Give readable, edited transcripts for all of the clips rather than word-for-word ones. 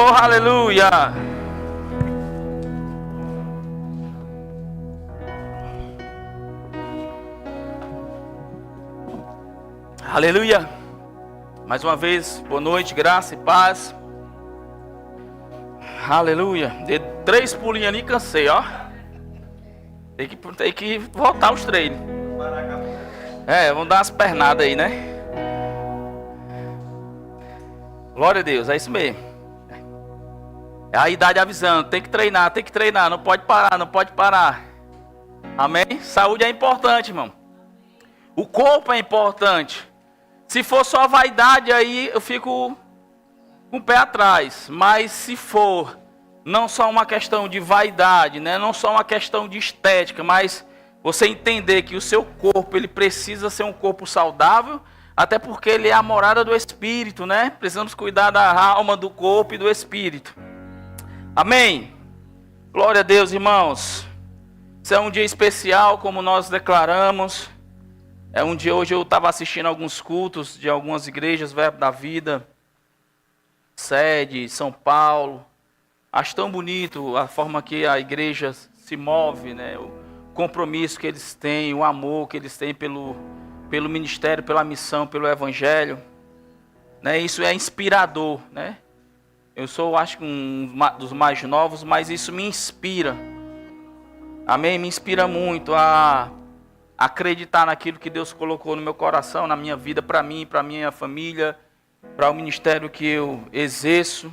Oh, aleluia! Aleluia! Mais uma vez, boa noite, graça e paz. Aleluia! Dei 3 pulinhos ali e cansei, ó. Tem que voltar os treinos. Vamos dar umas pernadas aí, né? Glória a Deus, é isso mesmo. É a idade avisando, tem que treinar, não pode parar. Amém? Saúde é importante, irmão. O corpo é importante. Se for só vaidade aí, eu fico com o pé atrás. Mas se for não só uma questão de vaidade, né? Não só uma questão de estética, mas você entender que o seu corpo, ele precisa ser um corpo saudável, até porque ele é a morada do Espírito, né? Precisamos cuidar da alma, do corpo e do Espírito. Amém? Glória a Deus, irmãos. Isso é um dia especial, como nós declaramos. É um dia, hoje eu estava assistindo alguns cultos de algumas igrejas, Verbo da Vida, sede, São Paulo. Acho tão bonito a forma que a igreja se move, né? O compromisso que eles têm, o amor que eles têm pelo ministério, pela missão, pelo evangelho. Né? Isso é inspirador, né? Eu sou, acho que um dos mais novos, mas isso me inspira. Amém? Me inspira muito a acreditar naquilo que Deus colocou no meu coração, na minha vida, para mim, para minha família, para o ministério que eu exerço.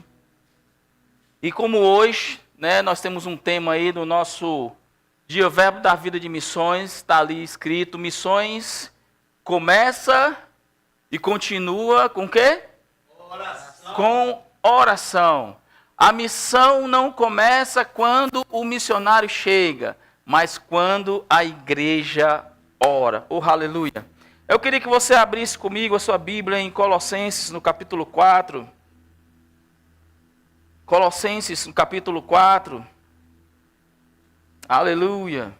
E como hoje, né, nós temos um tema aí do nosso Dia Verbo da Vida de Missões, está ali escrito, missões começa e continua com o quê? Oração. Com oração. A missão não começa quando o missionário chega, mas quando a igreja ora. Oh, aleluia. Eu queria que você abrisse comigo a sua Bíblia em Colossenses, no capítulo 4. Colossenses, no capítulo 4. Aleluia.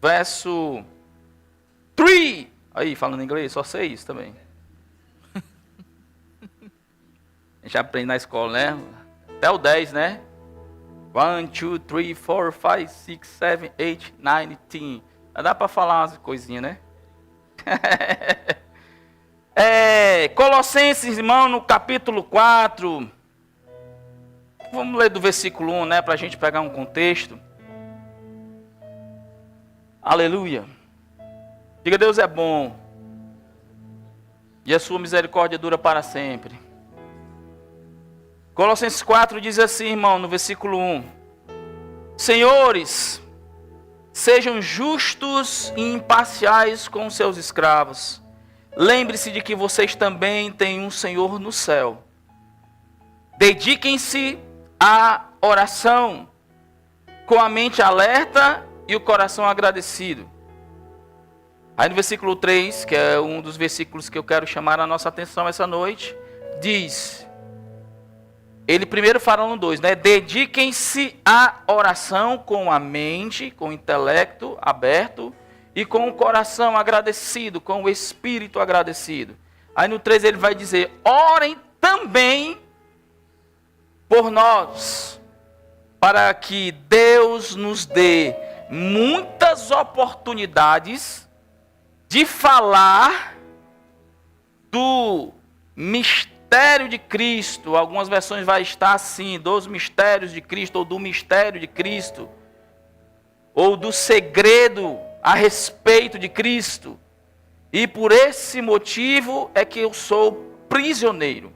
Verso 3. Aí, falando inglês, só sei isso também. A gente aprende na escola, né? Até o 10, né? 1, 2, 3, 4, 5, 6, 7, 8, 9, 10. Dá para falar umas coisinhas, né? Colossenses, irmão, no capítulo 4. Vamos ler do versículo 1, né? Para a gente pegar um contexto. Aleluia. Diga, Deus é bom. E a sua misericórdia dura para sempre. Colossenses 4 diz assim, irmão, no versículo 1. Senhores, sejam justos e imparciais com seus escravos. Lembre-se de que vocês também têm um Senhor no céu. Dediquem-se à oração, com a mente alerta e o coração agradecido. Aí no versículo 3, que é um dos versículos que eu quero chamar a nossa atenção essa noite, diz... Ele primeiro fala no 2, né? Dediquem-se à oração com a mente, com o intelecto aberto e com o coração agradecido, com o espírito agradecido. Aí no 3 ele vai dizer, orem também por nós, para que Deus nos dê muitas oportunidades de falar do mistério de Cristo. Algumas versões vai estar assim, dos mistérios de Cristo, ou do mistério de Cristo, ou do segredo a respeito de Cristo. E por esse motivo é que eu sou prisioneiro.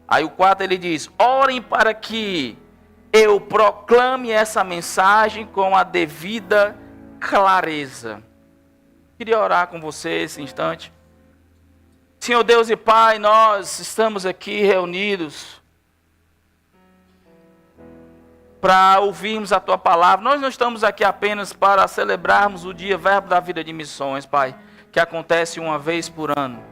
Aí o 4 ele diz, orem para que eu proclame essa mensagem com a devida clareza. Queria orar com você esse instante. Senhor Deus e Pai, nós estamos aqui reunidos para ouvirmos a Tua palavra. Nós não estamos aqui apenas para celebrarmos o dia Verbo da Vida de Missões, Pai, que acontece uma vez por ano.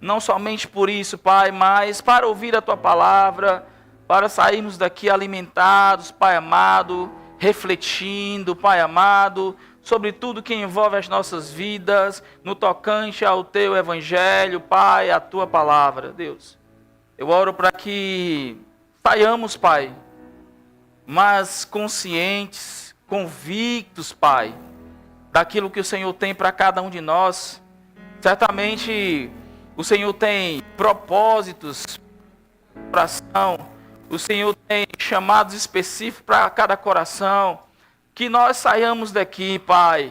Não somente por isso, Pai, mas para ouvir a Tua palavra, para sairmos daqui alimentados, Pai amado, refletindo, Pai amado, sobre tudo que envolve as nossas vidas, no tocante ao teu evangelho, Pai, a tua palavra, Deus. Eu oro para que saiamos, Pai, mas conscientes, convictos, Pai, daquilo que o Senhor tem para cada um de nós. Certamente o Senhor tem propósitos para ação, o Senhor tem chamados específicos para cada coração. Que nós saiamos daqui, Pai,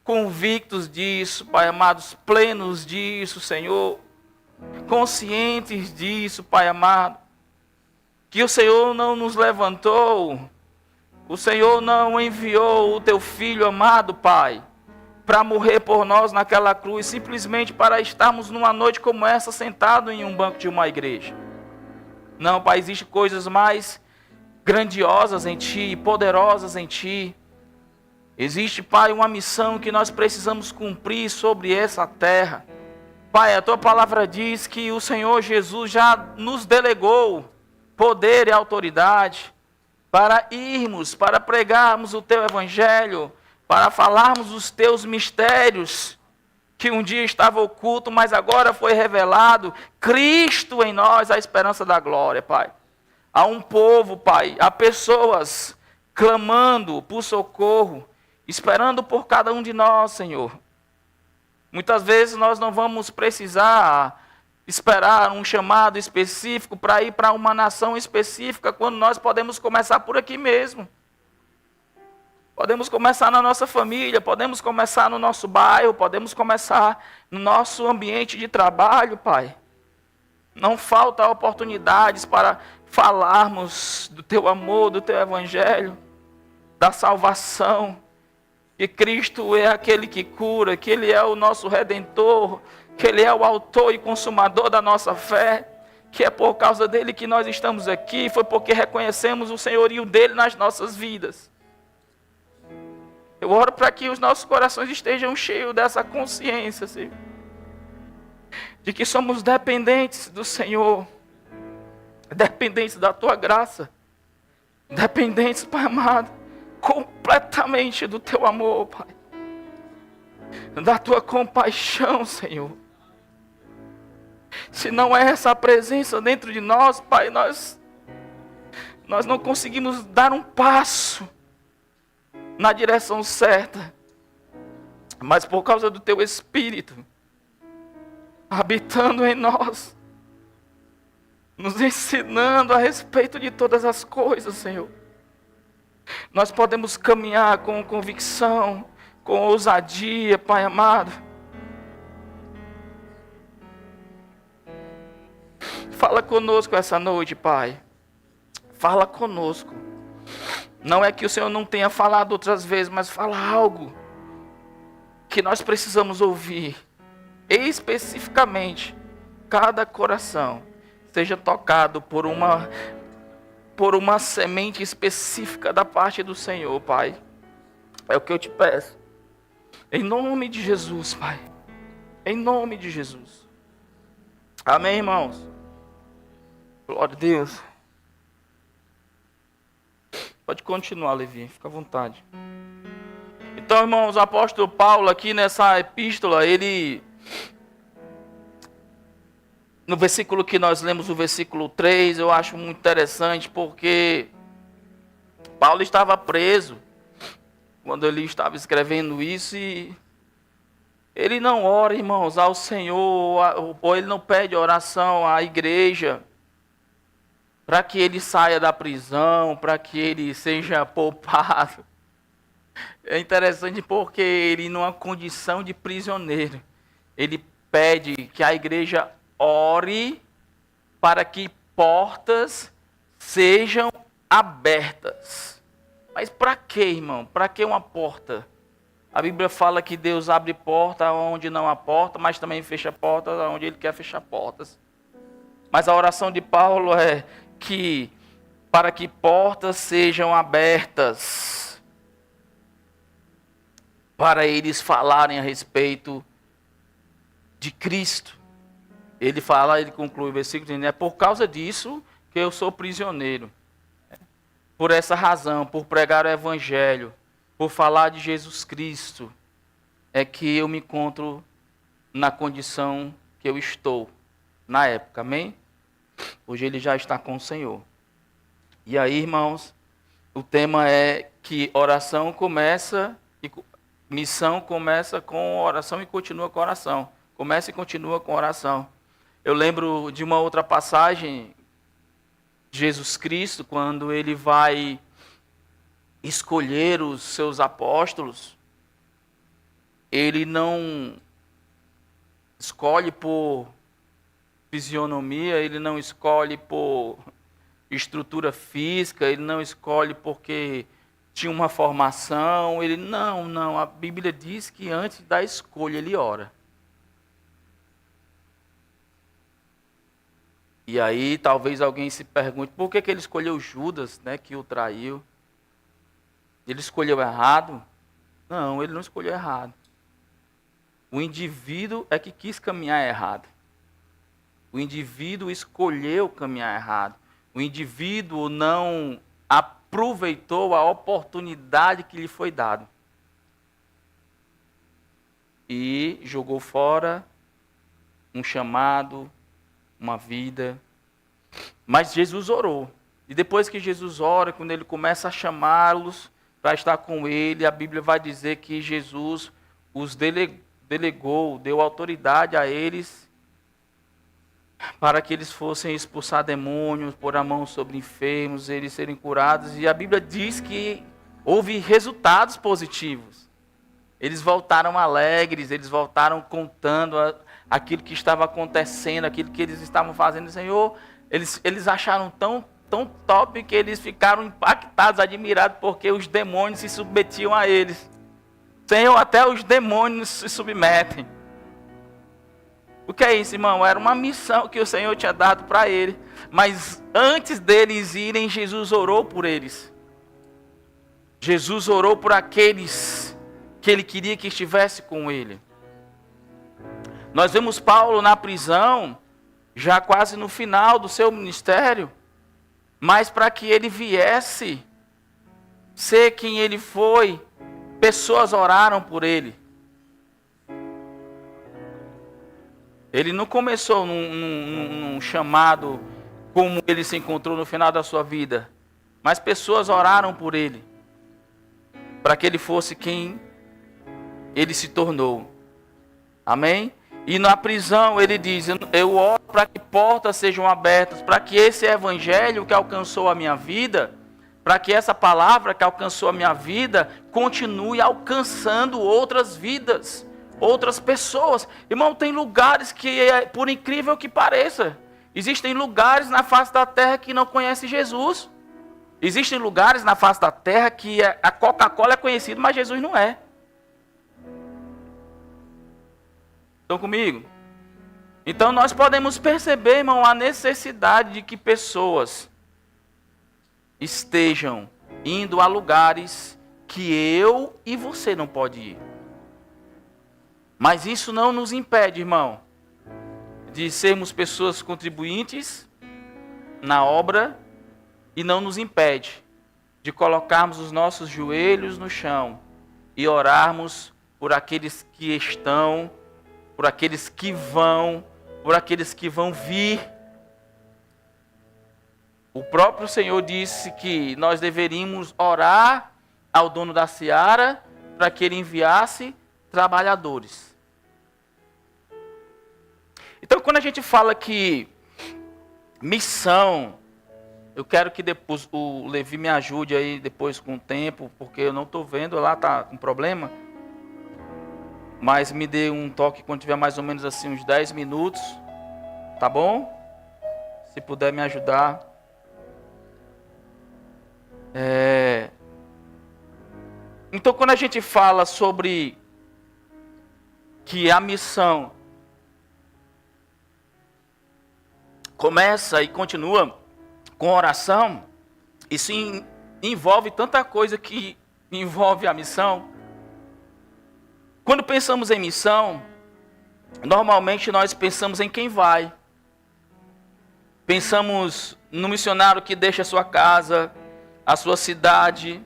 convictos disso, Pai amados, plenos disso, Senhor, conscientes disso, Pai amado, que o Senhor não nos levantou, o Senhor não enviou o teu Filho amado, Pai, para morrer por nós naquela cruz, simplesmente para estarmos numa noite como essa, sentado em um banco de uma igreja. Não, Pai, existem coisas mais grandiosas em Ti, poderosas em Ti. Existe, Pai, uma missão que nós precisamos cumprir sobre essa terra. Pai, a Tua palavra diz que o Senhor Jesus já nos delegou poder e autoridade para irmos, para pregarmos o Teu Evangelho, para falarmos os Teus mistérios, que um dia estava oculto, mas agora foi revelado, Cristo em nós, a esperança da glória, Pai. Há um povo, Pai, há pessoas clamando por socorro, esperando por cada um de nós, Senhor. Muitas vezes nós não vamos precisar esperar um chamado específico para ir para uma nação específica, quando nós podemos começar por aqui mesmo. Podemos começar na nossa família, podemos começar no nosso bairro, podemos começar no nosso ambiente de trabalho, Pai. Não falta oportunidades para falarmos do Teu amor, do Teu Evangelho, da salvação, que Cristo é aquele que cura, que Ele é o nosso Redentor, que Ele é o autor e consumador da nossa fé, que é por causa dEle que nós estamos aqui, foi porque reconhecemos o senhorio dEle nas nossas vidas. Eu oro para que os nossos corações estejam cheios dessa consciência, Senhor, de que somos dependentes do Senhor, dependentes da Tua graça, dependentes, Pai amado, completamente do Teu amor, Pai, da Tua compaixão, Senhor. Se não é essa presença dentro de nós, Pai, nós não conseguimos dar um passo na direção certa, mas por causa do Teu Espírito habitando em nós, nos ensinando a respeito de todas as coisas, Senhor, nós podemos caminhar com convicção, com ousadia, Pai amado. Fala conosco essa noite, Pai. Fala conosco. Não é que o Senhor não tenha falado outras vezes, mas fala algo que nós precisamos ouvir. Especificamente, cada coração seja tocado por uma semente específica da parte do Senhor, Pai. É o que eu te peço. Em nome de Jesus, Pai. Em nome de Jesus. Amém, irmãos? Glória a Deus. Pode continuar, Levi, fica à vontade. Então, irmãos, o apóstolo Paulo aqui nessa epístola, ele, no versículo que nós lemos, o versículo 3, eu acho muito interessante, porque Paulo estava preso quando ele estava escrevendo isso, e ele não ora, irmãos, ao Senhor, ou ele não pede oração à igreja, para que ele saia da prisão, para que ele seja poupado. É interessante porque ele, numa condição de prisioneiro, ele pede que a igreja ore para que portas sejam abertas. Mas para que, irmão? Para que uma porta? A Bíblia fala que Deus abre porta onde não há porta, mas também fecha portas onde Ele quer fechar portas. Mas a oração de Paulo é que para que portas sejam abertas, para eles falarem a respeito de Cristo. Ele conclui o versículo dizendo: é por causa disso que eu sou prisioneiro. Por essa razão, por pregar o Evangelho, por falar de Jesus Cristo, é que eu me encontro na condição que eu estou na época, amém? Hoje ele já está com o Senhor. E aí, irmãos, o tema é que oração começa, missão começa com oração e continua com oração. Começa e continua com oração. Eu lembro de uma outra passagem de Jesus Cristo, quando ele vai escolher os seus apóstolos, ele não escolhe por fisionomia, ele não escolhe por estrutura física, ele não escolhe porque tinha uma formação, ele não, a Bíblia diz que antes da escolha ele ora. E aí talvez alguém se pergunte, por que ele escolheu Judas, né, que o traiu? Ele escolheu errado? Não, ele não escolheu errado. O indivíduo é que quis caminhar errado. O indivíduo escolheu caminhar errado. O indivíduo não aproveitou a oportunidade que lhe foi dada. E jogou fora um chamado, uma vida. Mas Jesus orou. E depois que Jesus ora, quando ele começa a chamá-los para estar com ele, a Bíblia vai dizer que Jesus os delegou, deu autoridade a eles para que eles fossem expulsar demônios, pôr a mão sobre enfermos, eles serem curados. E a Bíblia diz que houve resultados positivos. Eles voltaram alegres, eles voltaram contando aquilo que estava acontecendo, aquilo que eles estavam fazendo. Senhor, eles acharam tão top que eles ficaram impactados, admirados, porque os demônios se submetiam a eles. Senhor, até os demônios se submetem. O que é isso, irmão? Era uma missão que o Senhor tinha dado para eles. Mas antes deles irem, Jesus orou por eles. Jesus orou por aqueles que ele queria que estivesse com ele. Nós vemos Paulo na prisão, já quase no final do seu ministério. Mas para que ele viesse ser quem ele foi, pessoas oraram por ele. Ele não começou num chamado como ele se encontrou no final da sua vida. Mas pessoas oraram por ele. Para que ele fosse quem ele se tornou. Amém? E na prisão ele diz, eu oro para que portas sejam abertas, para que esse evangelho que alcançou a minha vida, para que essa palavra que alcançou a minha vida, continue alcançando outras vidas, outras pessoas. Irmão, tem lugares que, por incrível que pareça, existem lugares na face da terra que não conhecem Jesus. Existem lugares na face da terra que a Coca-Cola é conhecida, mas Jesus não é. Estão comigo? Então nós podemos perceber, irmão, a necessidade de que pessoas estejam indo a lugares que eu e você não pode ir. Mas isso não nos impede, irmão, de sermos pessoas contribuintes na obra e não nos impede de colocarmos os nossos joelhos no chão e orarmos por aqueles que estão, por aqueles que vão, por aqueles que vão vir. O próprio Senhor disse que nós deveríamos orar ao dono da seara para que ele enviasse trabalhadores. Então, quando a gente fala que missão, eu quero que depois o Levi me ajude aí depois com o tempo, porque eu não estou vendo, lá está com problema. Mas me dê um toque quando tiver mais ou menos assim uns 10 minutos. Tá bom? Se puder me ajudar. Então, quando a gente fala sobre que a missão começa e continua com oração, isso envolve tanta coisa que envolve a missão. Quando pensamos em missão, normalmente nós pensamos em quem vai. Pensamos no missionário que deixa a sua casa, a sua cidade,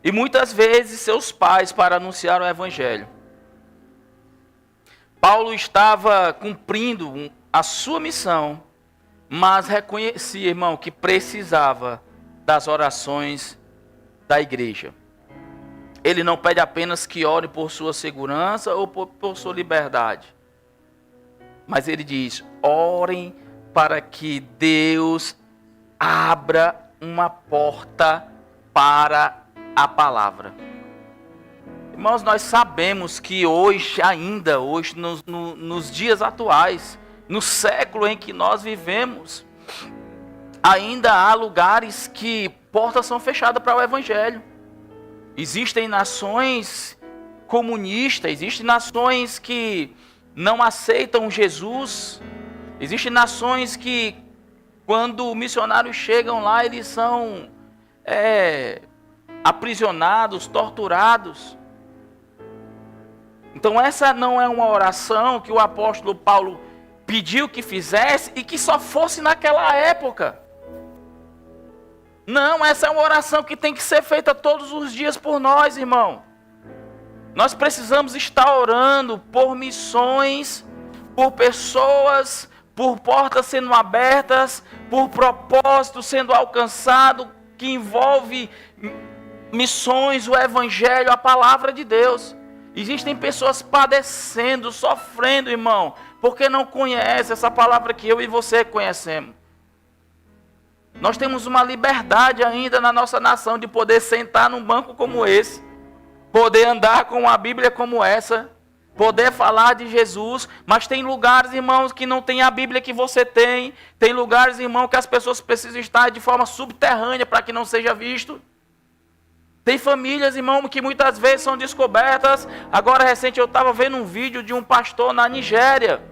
e muitas vezes seus pais para anunciar o evangelho. Paulo estava cumprindo a sua missão, mas reconhecia, irmão, que precisava das orações da igreja. Ele não pede apenas que ore por sua segurança ou por sua liberdade. Mas ele diz, orem para que Deus abra uma porta para a palavra. Irmãos, nós sabemos que hoje, nos dias atuais, no século em que nós vivemos, ainda há lugares que portas são fechadas para o evangelho. Existem nações comunistas, existem nações que não aceitam Jesus, existem nações que, quando missionários chegam lá, eles são aprisionados, torturados. Então essa não é uma oração que o apóstolo Paulo pediu que fizesse e que só fosse naquela época. Não, essa é uma oração que tem que ser feita todos os dias por nós, irmão. Nós precisamos estar orando por missões, por pessoas, por portas sendo abertas, por propósito sendo alcançado, que envolve missões, o evangelho, a palavra de Deus. Existem pessoas padecendo, sofrendo, irmão, porque não conhecem essa palavra que eu e você conhecemos. Nós temos uma liberdade ainda na nossa nação de poder sentar num banco como esse, poder andar com uma Bíblia como essa, poder falar de Jesus, mas tem lugares, irmãos, que não tem a Bíblia que você tem. Tem lugares, irmão, que as pessoas precisam estar de forma subterrânea para que não seja visto. Tem famílias, irmão, que muitas vezes são descobertas. Agora, recente, eu estava vendo um vídeo de um pastor na Nigéria,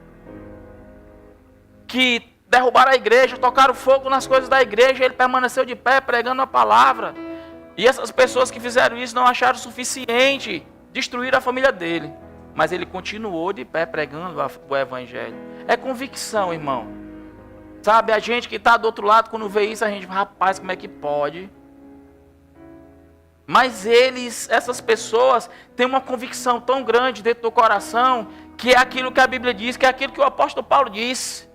que derrubaram a igreja, tocaram fogo nas coisas da igreja, ele permaneceu de pé pregando a palavra. E essas pessoas que fizeram isso não acharam suficiente, destruíram a família dele. Mas ele continuou de pé pregando o evangelho. É convicção, irmão. Sabe, a gente que está do outro lado, quando vê isso, a gente, rapaz, como é que pode? Mas essas pessoas têm uma convicção tão grande dentro do coração, que é aquilo que a Bíblia diz, que é aquilo que o apóstolo Paulo disse.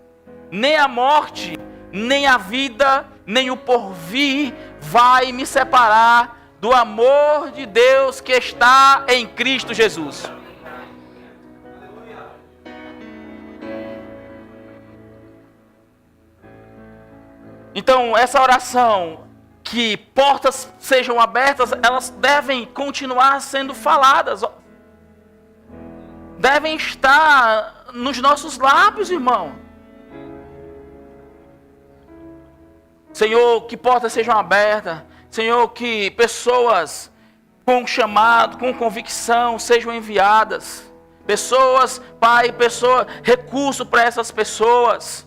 Nem a morte, nem a vida, nem o porvir vai me separar do amor de Deus que está em Cristo Jesus. Então, essa oração, que portas sejam abertas, elas devem continuar sendo faladas. Devem estar nos nossos lábios, irmão. Senhor, que portas sejam abertas. Senhor, que pessoas com chamado, com convicção, sejam enviadas. Pessoas, Pai, recurso para essas pessoas.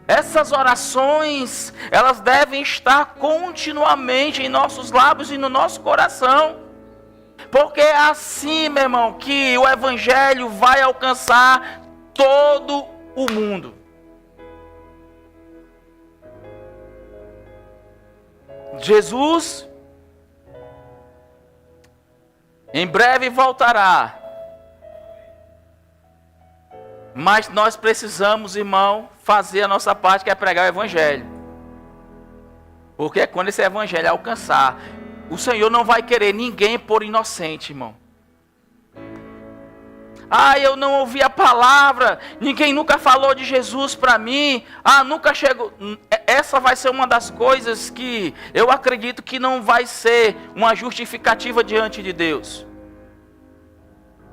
Essas orações, elas devem estar continuamente em nossos lábios e no nosso coração. Porque é assim, meu irmão, que o evangelho vai alcançar todo o mundo. Jesus em breve voltará. Mas nós precisamos, irmão, fazer a nossa parte, que é pregar o evangelho. Porque quando esse evangelho alcançar, o Senhor não vai querer ninguém por inocente, irmão. Eu não ouvi a palavra, ninguém nunca falou de Jesus para mim, nunca chegou. Essa vai ser uma das coisas que eu acredito que não vai ser uma justificativa diante de Deus.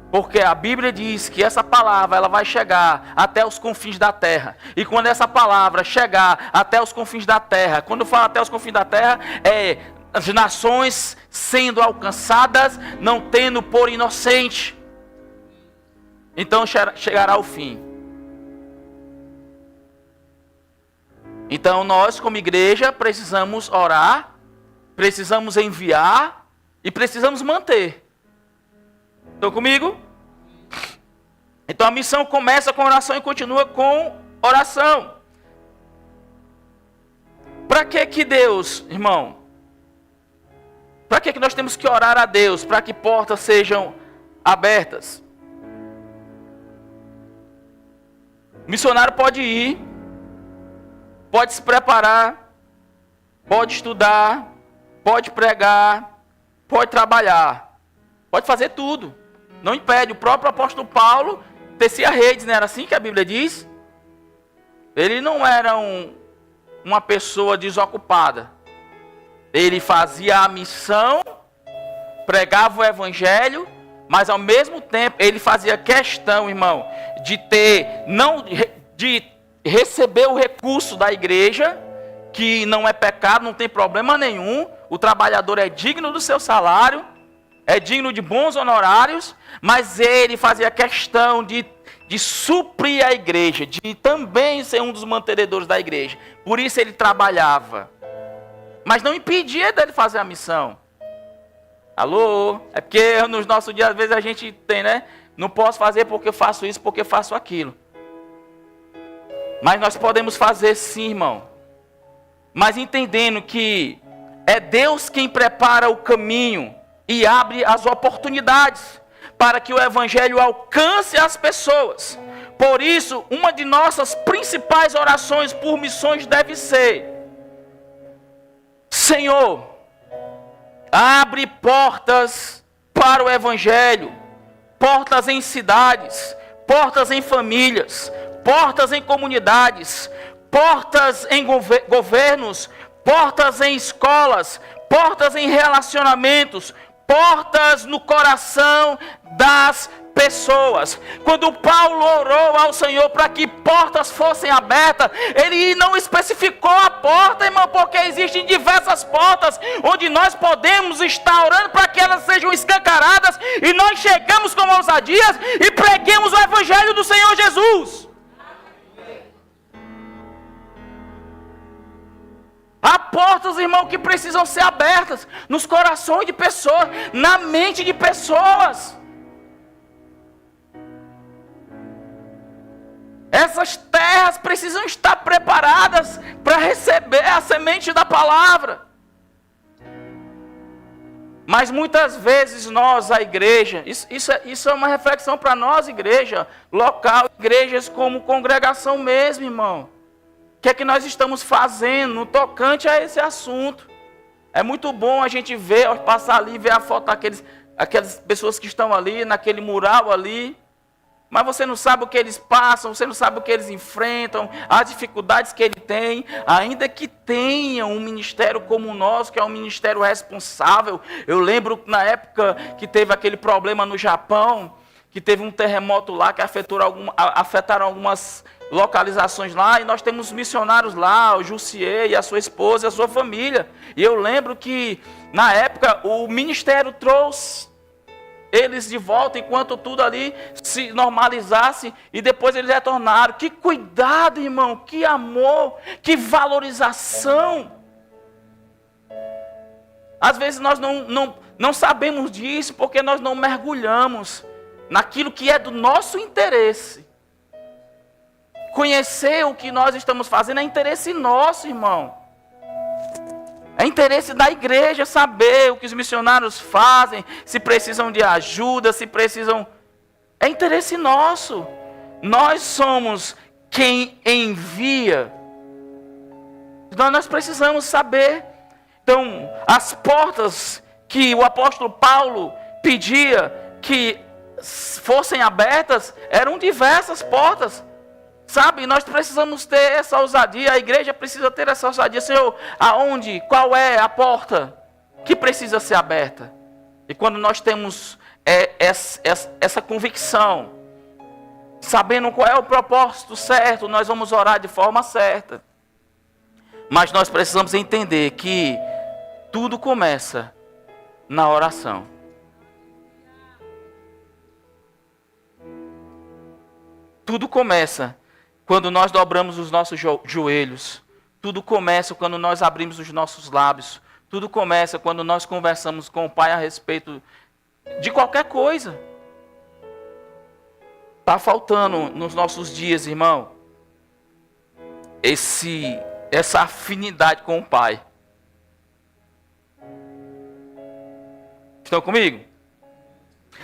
Porque a Bíblia diz que essa palavra ela vai chegar até os confins da terra. E quando essa palavra chegar até os confins da terra, quando fala até os confins da terra, é as nações sendo alcançadas, não tendo por inocente. Então chegará o fim. Então nós, como igreja, precisamos orar, precisamos enviar e precisamos manter. Estão comigo? Então a missão começa com oração e continua com oração. Para que Deus, irmão, Para que nós temos que orar a Deus? Para que portas sejam abertas. O missionário pode ir, pode se preparar, pode estudar, pode pregar, pode trabalhar, pode fazer tudo. Não impede. O próprio apóstolo Paulo tecia redes, não era assim que a Bíblia diz? Ele não era uma pessoa desocupada. Ele fazia a missão, pregava o evangelho, mas ao mesmo tempo ele fazia questão, irmão, de receber o recurso da igreja, que não é pecado, não tem problema nenhum. O trabalhador é digno do seu salário, é digno de bons honorários, mas ele fazia questão de suprir a igreja, de também ser um dos mantenedores da igreja. Por isso ele trabalhava, mas não impedia dele fazer a missão. Alô? É porque nos nossos dias, às vezes a gente tem, né? Não posso fazer porque eu faço isso, porque eu faço aquilo. Mas nós podemos fazer sim, irmão. Mas entendendo que é Deus quem prepara o caminho e abre as oportunidades para que o evangelho alcance as pessoas. Por isso, uma de nossas principais orações por missões deve ser: Senhor, abre portas para o evangelho, portas em cidades, portas em famílias, portas em comunidades, portas em governos, portas em escolas, portas em relacionamentos, portas no coração das pessoas. Quando Paulo orou ao Senhor para que portas fossem abertas, ele não especificou a porta, irmão, porque existem diversas portas onde nós podemos estar orando para que elas sejam escancaradas e nós chegamos com ousadias e preguemos o evangelho do Senhor Jesus. Há portas, irmão, que precisam ser abertas nos corações de pessoas, na mente de pessoas. Essas terras precisam estar preparadas para receber a semente da palavra. Mas muitas vezes nós, a igreja, isso é uma reflexão para nós, igreja local, igrejas como congregação mesmo, irmão. O que é que nós estamos fazendo no tocante a esse assunto? É muito bom a gente ver, passar ali, ver a foto aquelas pessoas que estão ali, naquele mural ali. Mas você não sabe o que eles passam, você não sabe o que eles enfrentam, as dificuldades que ele tem. Ainda que tenha um ministério como o nosso, que é um ministério responsável. Eu lembro na época que teve aquele problema no Japão, que teve um terremoto lá que afetaram algumas localizações lá, e nós temos missionários lá, o Jussier e a sua esposa e a sua família. E eu lembro que na época o ministério trouxe eles de volta enquanto tudo ali se normalizasse, e depois eles retornaram. Que cuidado, irmão, que amor, que valorização. Às vezes nós não sabemos disso porque nós não mergulhamos naquilo que é do nosso interesse. Conhecer o que nós estamos fazendo é interesse nosso, irmão. É interesse da igreja saber o que os missionários fazem, se precisam de ajuda, se precisam... É interesse nosso. Nós somos quem envia. Então nós precisamos saber. Então, as portas que o apóstolo Paulo pedia que fossem abertas, eram diversas portas. Sabe, nós precisamos ter essa ousadia, a igreja precisa ter essa ousadia. Senhor, aonde, qual é a porta que precisa ser aberta? E quando nós temos essa convicção, sabendo qual é o propósito certo, nós vamos orar de forma certa. Mas nós precisamos entender que tudo começa na oração. Tudo começa quando nós dobramos os nossos joelhos. Tudo começa quando nós abrimos os nossos lábios. Tudo começa quando nós conversamos com o Pai a respeito de qualquer coisa. Está faltando nos nossos dias, irmão, essa afinidade com o Pai. Estão comigo?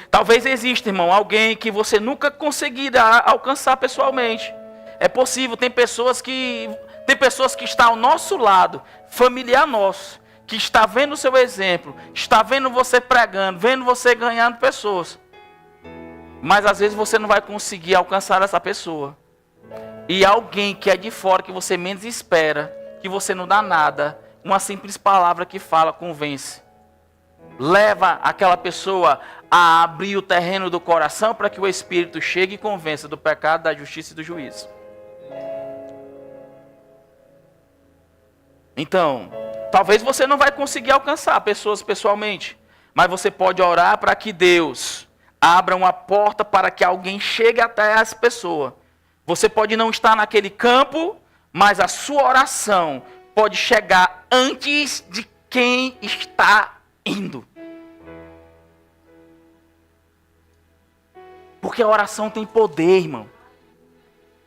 Talvez exista, irmão, alguém que você nunca conseguirá alcançar pessoalmente. É possível, tem pessoas que estão ao nosso lado, familiar nosso, que está vendo o seu exemplo, está vendo você pregando, vendo você ganhando pessoas. Mas às vezes você não vai conseguir alcançar essa pessoa. E alguém que é de fora, que você menos espera, que você não dá nada, uma simples palavra que fala, convence. Leva aquela pessoa a abrir o terreno do coração para que o Espírito chegue e convença do pecado, da justiça e do juízo. Então, talvez você não vai conseguir alcançar pessoas pessoalmente, mas você pode orar para que Deus abra uma porta para que alguém chegue até essa pessoa. Você pode não estar naquele campo, mas a sua oração pode chegar antes de quem está indo. Porque a oração tem poder, irmão.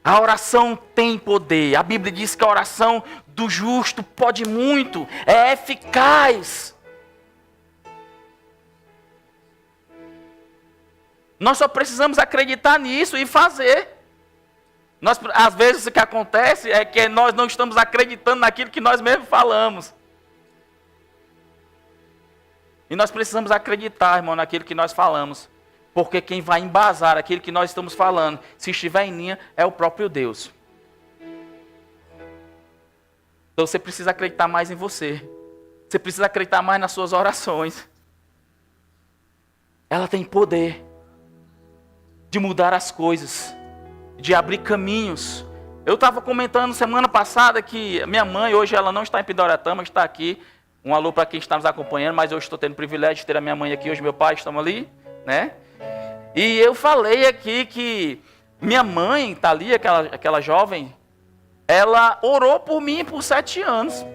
A oração tem poder. A Bíblia diz que a oração do justo pode muito, é eficaz. Nós só precisamos acreditar nisso e fazer. Às vezes o que acontece é que nós não estamos acreditando naquilo que nós mesmos falamos. E nós precisamos acreditar, irmão, naquilo que nós falamos. Porque quem vai embasar aquilo que nós estamos falando, se estiver em linha, é o próprio Deus. Então você precisa acreditar mais em você. Você precisa acreditar mais nas suas orações. Ela tem poder de mudar as coisas, de abrir caminhos. Eu estava comentando semana passada que minha mãe, hoje ela não está em Pindoretama, está aqui. Um alô para quem está nos acompanhando, mas hoje estou tendo o privilégio de ter a minha mãe aqui, hoje meu pai estão ali, né? E eu falei aqui que minha mãe, está ali, aquela jovem, ela orou por mim por 7 anos.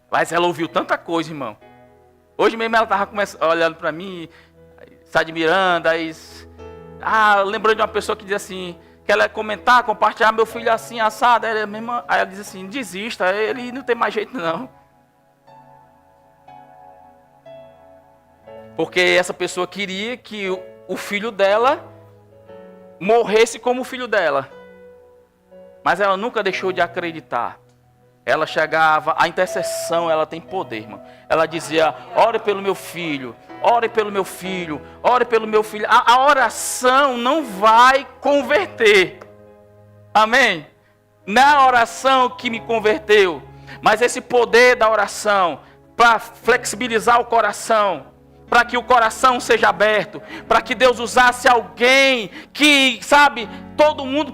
Mas ela ouviu tanta coisa, irmão. Hoje mesmo ela estava olhando para mim, se admirando, lembrando de uma pessoa que diz assim, que ela ia comentar, compartilhar, meu filho assim, assado, aí ela diz assim, desista, ele não tem mais jeito não. Porque essa pessoa queria que o filho dela morresse como o filho dela. Mas ela nunca deixou de acreditar. Ela chegava, a intercessão, ela tem poder, irmão. Ela dizia, ore pelo meu filho, ore pelo meu filho, ore pelo meu filho. A oração não vai converter. Amém? Não é a oração que me converteu, mas esse poder da oração para flexibilizar o coração, para que o coração seja aberto, para que Deus usasse alguém que, sabe, todo mundo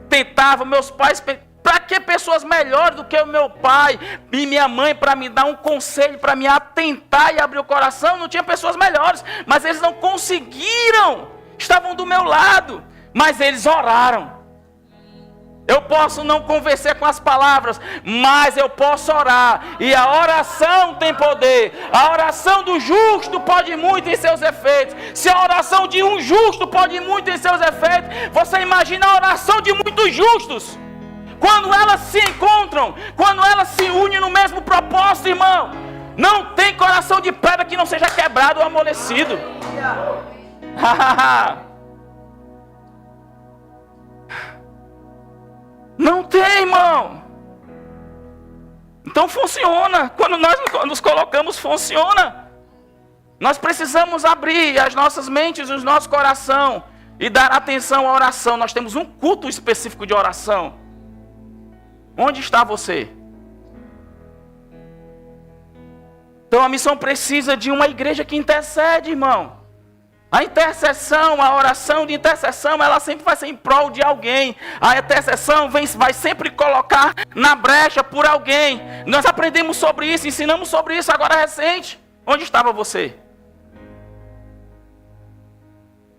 tentava, meus pais, para que pessoas melhores do que o meu pai e minha mãe para me dar um conselho, para me atentar e abrir o coração? Não tinha pessoas melhores, mas eles não conseguiram, estavam do meu lado, mas eles oraram. Eu posso não convencer com as palavras, mas eu posso orar. E a oração tem poder. A oração do justo pode muito em seus efeitos. Se a oração de um justo pode muito em seus efeitos, você imagina a oração de muitos justos. Quando elas se encontram, quando elas se unem no mesmo propósito, irmão, não tem coração de pedra que não seja quebrado ou amolecido. Não tem, irmão. Então funciona. Quando nós nos colocamos, funciona. Nós precisamos abrir as nossas mentes, os nossos corações e dar atenção à oração. Nós temos um culto específico de oração. Onde está você? Então a missão precisa de uma igreja que intercede, irmão. A intercessão, a oração de intercessão, ela sempre vai ser em prol de alguém. A intercessão vai sempre colocar na brecha por alguém. Nós aprendemos sobre isso, ensinamos sobre isso agora recente. Onde estava você?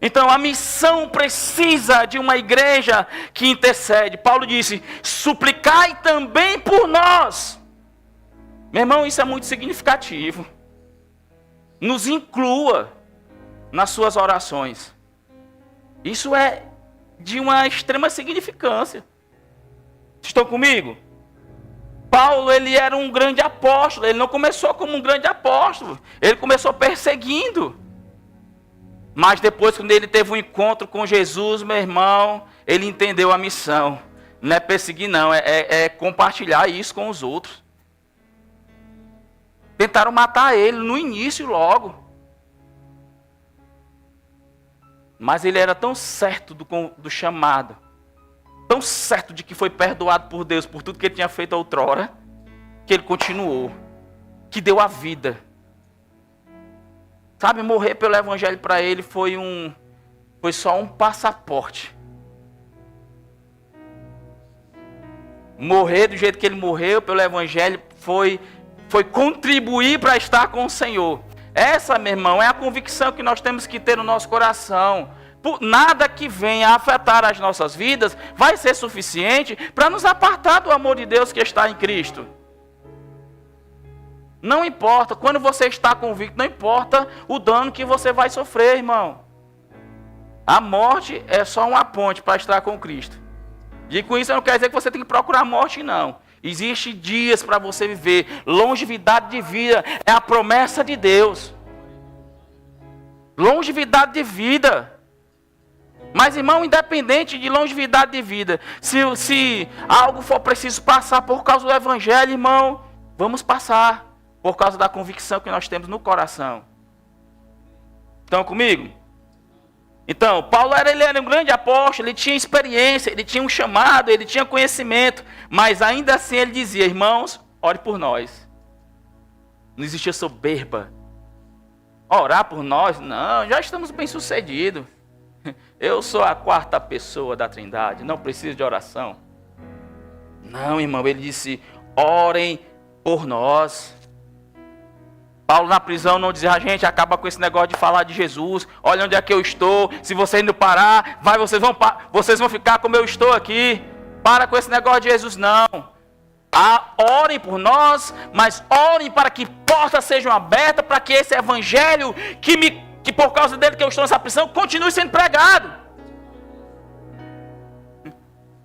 Então a missão precisa de uma igreja que intercede. Paulo disse, suplicai também por nós. Meu irmão, isso é muito significativo. Nos inclua nas suas orações. Isso é de uma extrema significância. Estão comigo? Paulo, ele era um grande apóstolo. Ele não começou como um grande apóstolo. Ele começou perseguindo. Mas depois, quando ele teve um encontro com Jesus, meu irmão, ele entendeu a missão. Não é perseguir, não. É compartilhar isso com os outros. Tentaram matar ele no início logo. Mas ele era tão certo do chamado, tão certo de que foi perdoado por Deus por tudo que ele tinha feito outrora, que ele continuou, que deu a vida. Sabe, morrer pelo evangelho para ele foi só um passaporte. Morrer do jeito que ele morreu pelo evangelho foi contribuir para estar com o Senhor. Essa, meu irmão, é a convicção que nós temos que ter no nosso coração. Nada que venha a afetar as nossas vidas vai ser suficiente para nos apartar do amor de Deus que está em Cristo. Não importa, quando você está convicto, não importa o dano que você vai sofrer, irmão. A morte é só uma ponte para estar com Cristo. E com isso não quer dizer que você tem que procurar a morte, não. Existem dias para você viver. Longevidade de vida é a promessa de Deus. Longevidade de vida. Mas, irmão, independente de longevidade de vida, se algo for preciso passar por causa do evangelho, irmão, vamos passar. Por causa da convicção que nós temos no coração. Estão comigo? Então, Paulo ele era um grande apóstolo, ele tinha experiência, ele tinha um chamado, ele tinha conhecimento, mas ainda assim ele dizia, irmãos, ore por nós. Não existia soberba. Orar por nós? Não, já estamos bem sucedidos. Eu sou a quarta pessoa da Trindade, não preciso de oração. Não, irmão, ele disse, orem por nós. Paulo na prisão não dizia, gente, acaba com esse negócio de falar de Jesus. Olha onde é que eu estou. Se vocês não parar, vocês vão ficar como eu estou aqui. Para com esse negócio de Jesus, não. Orem por nós, mas orem para que portas sejam abertas, para que esse evangelho, que por causa dele que eu estou nessa prisão, continue sendo pregado.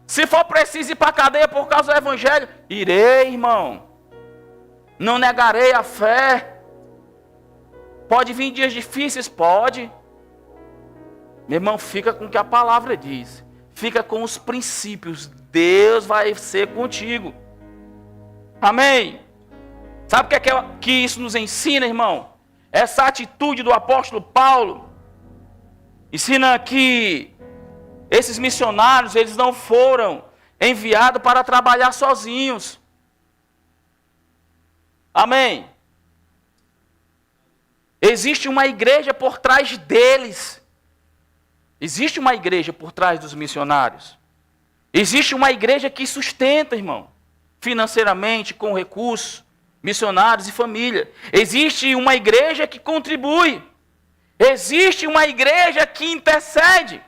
Se for preciso ir para a cadeia por causa do evangelho, irei, irmão. Não negarei a fé. Pode vir dias difíceis? Pode. Meu irmão, fica com o que a palavra diz. Fica com os princípios. Deus vai ser contigo. Amém? Sabe o que isso nos ensina, irmão? Essa atitude do apóstolo Paulo ensina que esses missionários, eles não foram enviados para trabalhar sozinhos. Amém? Existe uma igreja por trás deles. Existe uma igreja por trás dos missionários. Existe uma igreja que sustenta, irmão, financeiramente, com recursos, missionários e família. Existe uma igreja que contribui. Existe uma igreja que intercede.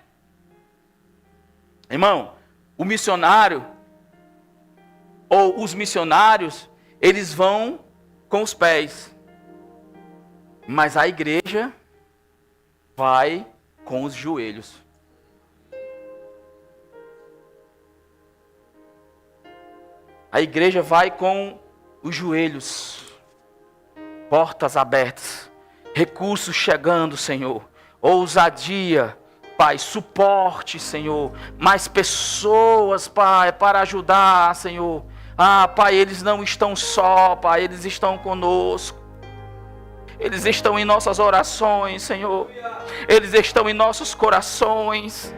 Irmão, o missionário, ou os missionários, eles vão com os pés. Mas a igreja vai com os joelhos. A igreja vai com os joelhos. Portas abertas. Recursos chegando, Senhor. Ousadia, Pai. Suporte, Senhor. Mais pessoas, Pai, para ajudar, Senhor. Pai, eles não estão só, Pai. Eles estão conosco. Eles estão em nossas orações, Senhor. Eles estão em nossos corações.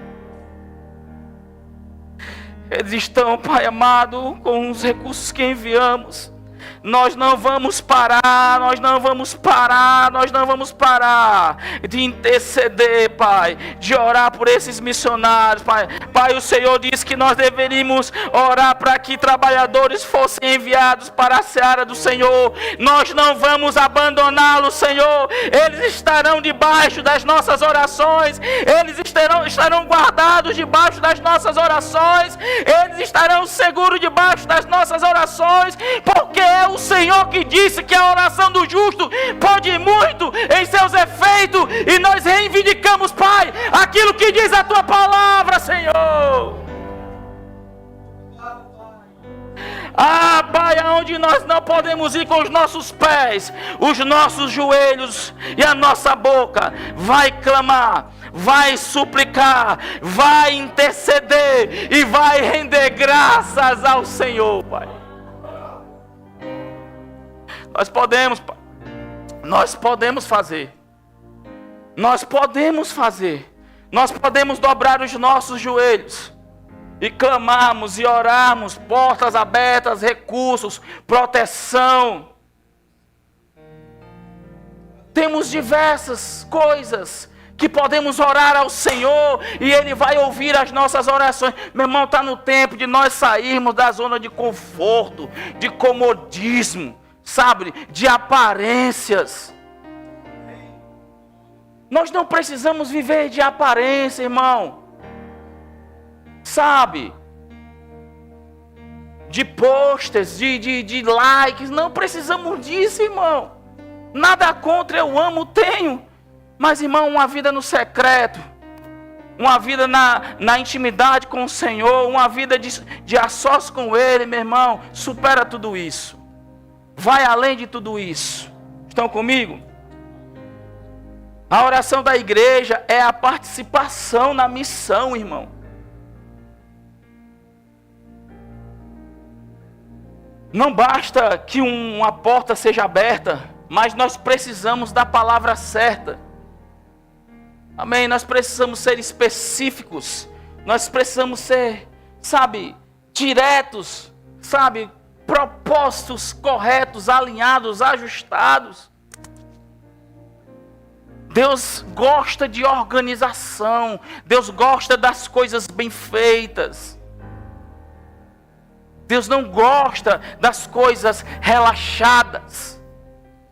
Eles estão, Pai amado, com os recursos que enviamos. Nós não vamos parar, nós não vamos parar, nós não vamos parar de interceder, Pai, de orar por esses missionários, Pai. Pai, o Senhor disse que nós deveríamos orar para que trabalhadores fossem enviados para a seara do Senhor. Nós não vamos abandoná-los, Senhor. Eles estarão debaixo das nossas orações, eles estarão guardados debaixo das nossas orações, eles estarão seguros debaixo das nossas orações, porque é o Senhor que disse que a oração do justo pode ir muito em seus efeitos, e nós reivindicamos, Pai, aquilo que diz a Tua palavra, Senhor. Ah, Pai, aonde nós não podemos ir com os nossos pés, os nossos joelhos e a nossa boca vai clamar, vai suplicar, vai interceder e vai render graças ao Senhor, Pai. Nós podemos, Pai. Nós podemos fazer. Nós podemos fazer. Nós podemos dobrar os nossos joelhos e clamarmos e orarmos, portas abertas, recursos, proteção. Temos diversas coisas que podemos orar ao Senhor e Ele vai ouvir as nossas orações. Meu irmão, está no tempo de nós sairmos da zona de conforto, de comodismo, sabe, de aparências. Nós não precisamos viver de aparência, irmão. Sabe, de posters, de likes, não precisamos disso, irmão. Nada contra, eu amo, tenho. Mas, irmão, uma vida no secreto, uma vida na intimidade com o Senhor, uma vida de a sós com Ele, meu irmão, supera tudo isso. Vai além de tudo isso. Estão comigo? A oração da igreja é a participação na missão, irmão. Não basta que uma porta seja aberta, mas nós precisamos da palavra certa. Amém? Nós precisamos ser específicos. Nós precisamos ser, sabe, diretos, sabe, propósitos corretos, alinhados, ajustados. Deus gosta de organização. Deus gosta das coisas bem feitas. Deus não gosta das coisas relaxadas,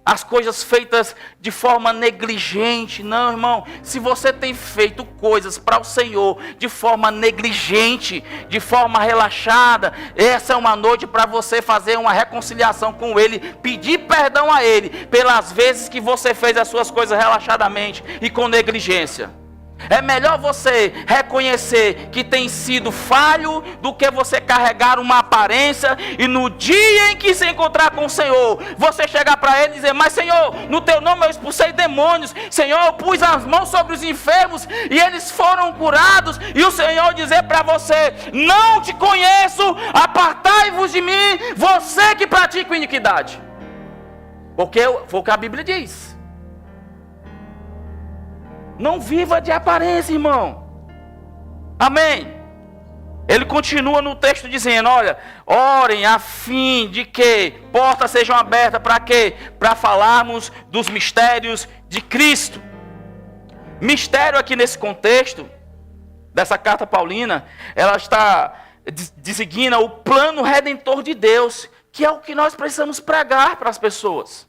as coisas feitas de forma negligente. Não, irmão, se você tem feito coisas para o Senhor de forma negligente, de forma relaxada, essa é uma noite para você fazer uma reconciliação com Ele, pedir perdão a Ele pelas vezes que você fez as suas coisas relaxadamente e com negligência. É melhor você reconhecer que tem sido falho do que você carregar uma aparência e no dia em que se encontrar com o Senhor, você chegar para Ele e dizer: mas Senhor, no Teu nome eu expulsei demônios, Senhor, eu pus as mãos sobre os enfermos e eles foram curados, e o Senhor dizer para você: não te conheço, apartai-vos de mim, você que pratica iniquidade. Porque foi o que a Bíblia diz. Não viva de aparência, irmão. Amém. Ele continua no texto dizendo: olha, orem a fim de que portas sejam abertas. Para quê? Para falarmos dos mistérios de Cristo. Mistério aqui nesse contexto dessa carta paulina, ela está designa o plano redentor de Deus, que é o que nós precisamos pregar para as pessoas.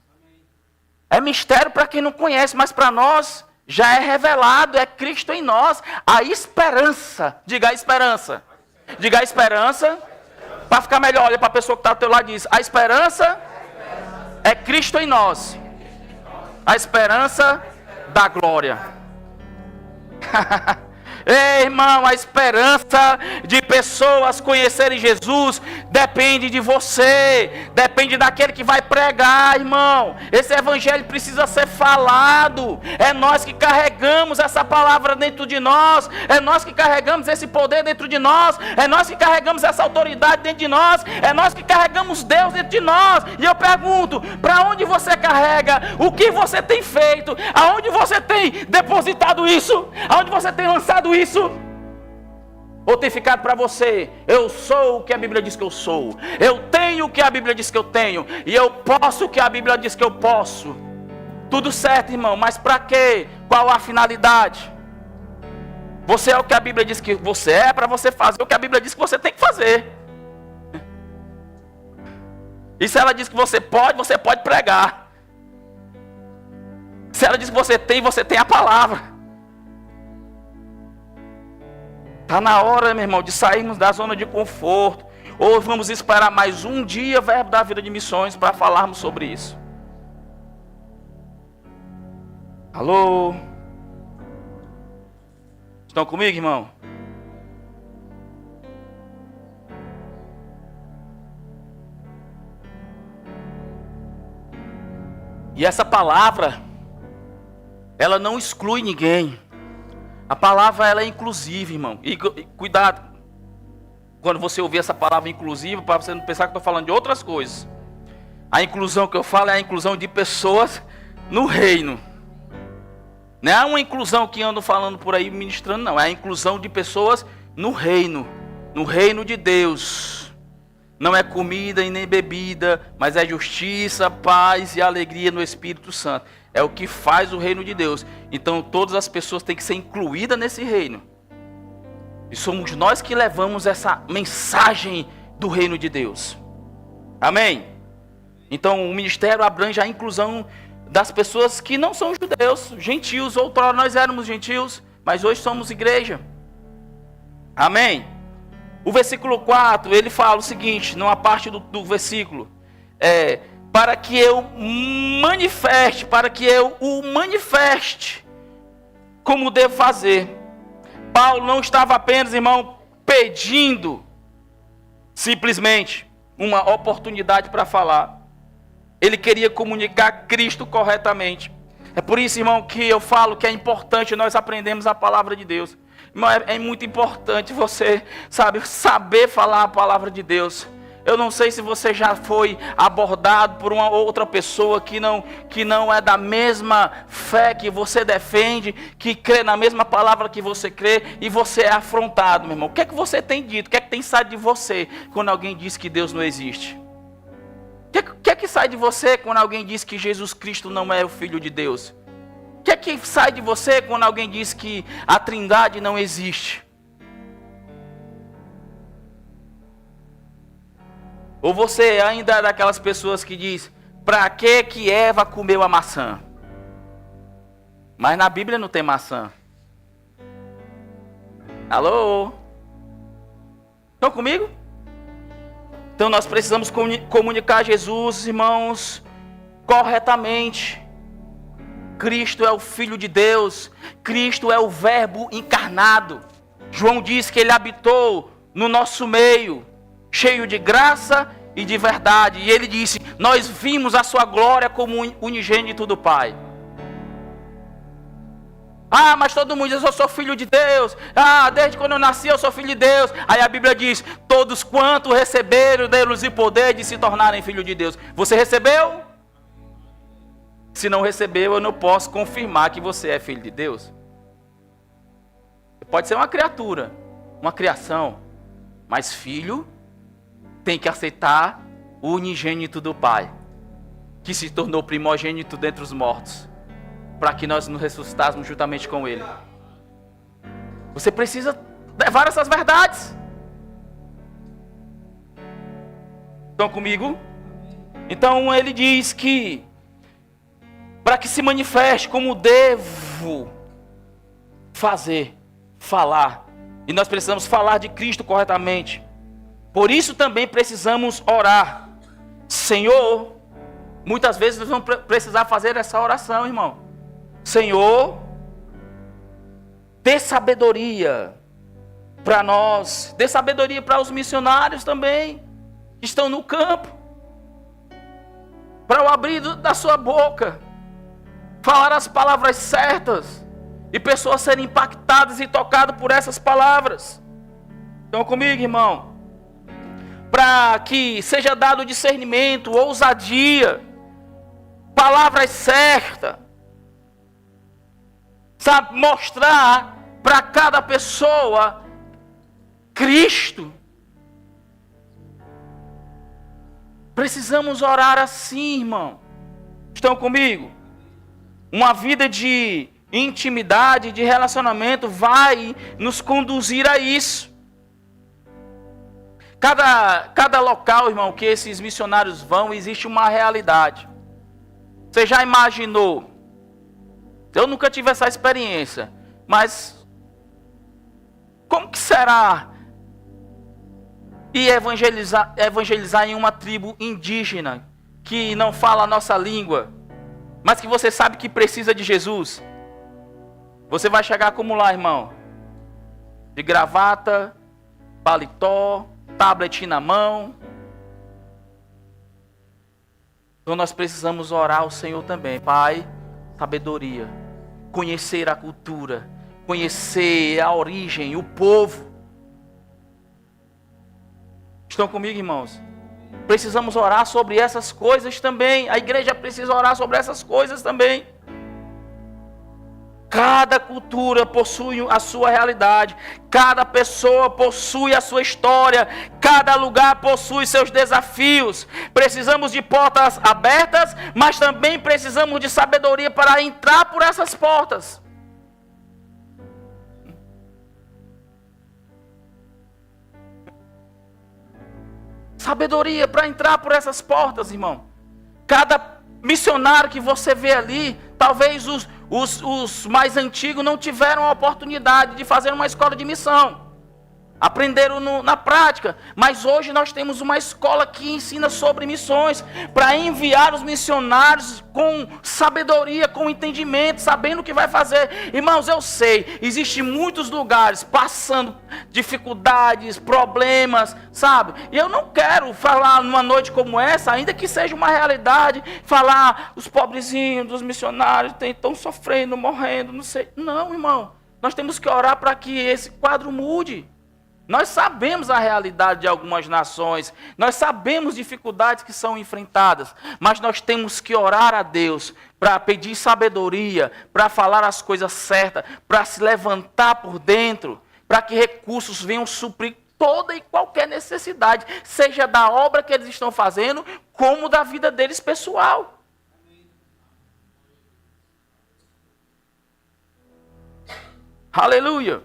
É mistério para quem não conhece, mas para nós já é revelado, é Cristo em nós, a esperança. Diga a esperança. Diga a esperança. Para ficar melhor, olha para a pessoa que está ao teu lado e diz: a esperança é Cristo em nós. A esperança da glória. Ei, irmão, a esperança de pessoas conhecerem Jesus depende de você, depende daquele que vai pregar, irmão. Esse evangelho precisa ser falado. É nós que carregamos essa palavra dentro de nós, é nós que carregamos esse poder dentro de nós, é nós que carregamos essa autoridade dentro de nós, é nós que carregamos Deus dentro de nós. E eu pergunto: para onde você carrega? O que você tem feito? Aonde você tem depositado isso? Aonde você tem lançado isso? Ou tem ficado para você: eu sou o que a Bíblia diz que eu sou, eu tenho o que a Bíblia diz que eu tenho, e eu posso o que a Bíblia diz que eu posso. Tudo certo, irmão, mas para quê? Qual a finalidade? Você é o que a Bíblia diz que você é, para você fazer o que a Bíblia diz que você tem que fazer. E se ela diz que você pode pregar. Se ela diz que você tem a palavra. Está na hora, meu irmão, de sairmos da zona de conforto. Ou vamos esperar mais um dia, Verbo da Vida de Missões, para falarmos sobre isso. Alô? Estão comigo, irmão? E essa palavra, ela não exclui ninguém. A palavra, ela é inclusiva, irmão. E cuidado quando você ouvir essa palavra inclusiva, para você não pensar que eu estou falando de outras coisas. A inclusão que eu falo é a inclusão de pessoas no reino. Não é uma inclusão que ando falando por aí ministrando, não. É a inclusão de pessoas no reino de Deus. Não é comida e nem bebida, mas é justiça, paz e alegria no Espírito Santo. É o que faz o reino de Deus. Então todas as pessoas têm que ser incluídas nesse reino. E somos nós que levamos essa mensagem do reino de Deus. Amém? Então o ministério abrange a inclusão das pessoas que não são judeus, gentios. Outrora nós éramos gentios, mas hoje somos igreja. Amém? O versículo 4, ele fala o seguinte, numa parte do versículo, para que eu o manifeste como devo fazer. Paulo não estava apenas, irmão, pedindo simplesmente uma oportunidade para falar. Ele queria comunicar Cristo corretamente. É por isso, irmão, que eu falo que é importante nós aprendermos a palavra de Deus. Irmão, é muito importante você, saber falar a palavra de Deus. Eu não sei se você já foi abordado por uma outra pessoa que não é da mesma fé que você defende, que crê na mesma palavra que você crê, e você é afrontado, meu irmão. O que é que você tem dito? O que é que tem saído de você quando alguém diz que Deus não existe? O que é que sai de você quando alguém diz que Jesus Cristo não é o Filho de Deus? O que é que sai de você quando alguém diz que a Trindade não existe? Ou você ainda é daquelas pessoas que diz, para que Eva comeu a maçã? Mas na Bíblia não tem maçã. Alô? Estão comigo? Então nós precisamos comunicar Jesus, irmãos, corretamente. Cristo é o Filho de Deus. Cristo é o Verbo encarnado. João diz que Ele habitou no nosso meio, cheio de graça e de verdade. E Ele disse, nós vimos a sua glória como unigênito do Pai. Ah, mas todo mundo diz, eu sou filho de Deus. Ah, desde quando eu nasci eu sou filho de Deus. Aí a Bíblia diz, todos quanto receberam deles o poder de se tornarem filho de Deus. Você recebeu? Se não recebeu, eu não posso confirmar que você é filho de Deus. Pode ser uma criatura, uma criação, mas filho tem que aceitar o unigênito do Pai, que se tornou primogênito dentre os mortos, para que nós nos ressuscitássemos juntamente com Ele. Você precisa levar essas verdades. Estão comigo? Então ele diz que para que se manifeste como devo falar. E nós precisamos falar de Cristo corretamente. Por isso também precisamos orar. Senhor, muitas vezes nós vamos precisar fazer essa oração, irmão. Senhor, dê sabedoria para nós, dê sabedoria para os missionários também, que estão no campo, para o abrir da sua boca, falar as palavras certas, e pessoas serem impactadas e tocadas por essas palavras. Estão comigo, irmão? Para que seja dado discernimento, ousadia, palavras certas, sabe, mostrar para cada pessoa Cristo. Precisamos orar assim, irmão. Estão comigo? Uma vida de intimidade, de relacionamento vai nos conduzir a isso. Cada local, irmão, que esses missionários vão, existe uma realidade. Você já imaginou? Eu nunca tive essa experiência, mas como que será ir evangelizar em uma tribo indígena que não fala a nossa língua, mas que você sabe que precisa de Jesus? Você vai chegar como lá, irmão? De gravata, paletó, tablet na mão. Então nós precisamos orar ao Senhor também. Pai, sabedoria, conhecer a cultura, conhecer a origem, o povo. Estão comigo, irmãos? Precisamos orar sobre essas coisas também. A igreja precisa orar sobre essas coisas também. Cada cultura possui a sua realidade. Cada pessoa possui a sua história. Cada lugar possui seus desafios. Precisamos de portas abertas, mas também precisamos de sabedoria para entrar por essas portas. Sabedoria para entrar por essas portas, irmão. Cada missionário que você vê ali, talvez os mais antigos não tiveram a oportunidade de fazer uma escola de missão. Aprenderam na prática, mas hoje nós temos uma escola que ensina sobre missões, para enviar os missionários com sabedoria, com entendimento, sabendo o que vai fazer. Irmãos, eu sei, existem muitos lugares passando dificuldades, problemas, sabe? E eu não quero falar numa noite como essa, ainda que seja uma realidade, falar os pobrezinhos dos missionários estão sofrendo, morrendo, não sei. Não, irmão, nós temos que orar para que esse quadro mude. Nós sabemos a realidade de algumas nações, nós sabemos dificuldades que são enfrentadas, mas nós temos que orar a Deus para pedir sabedoria, para falar as coisas certas, para se levantar por dentro, para que recursos venham suprir toda e qualquer necessidade, seja da obra que eles estão fazendo, como da vida deles pessoal. Aleluia!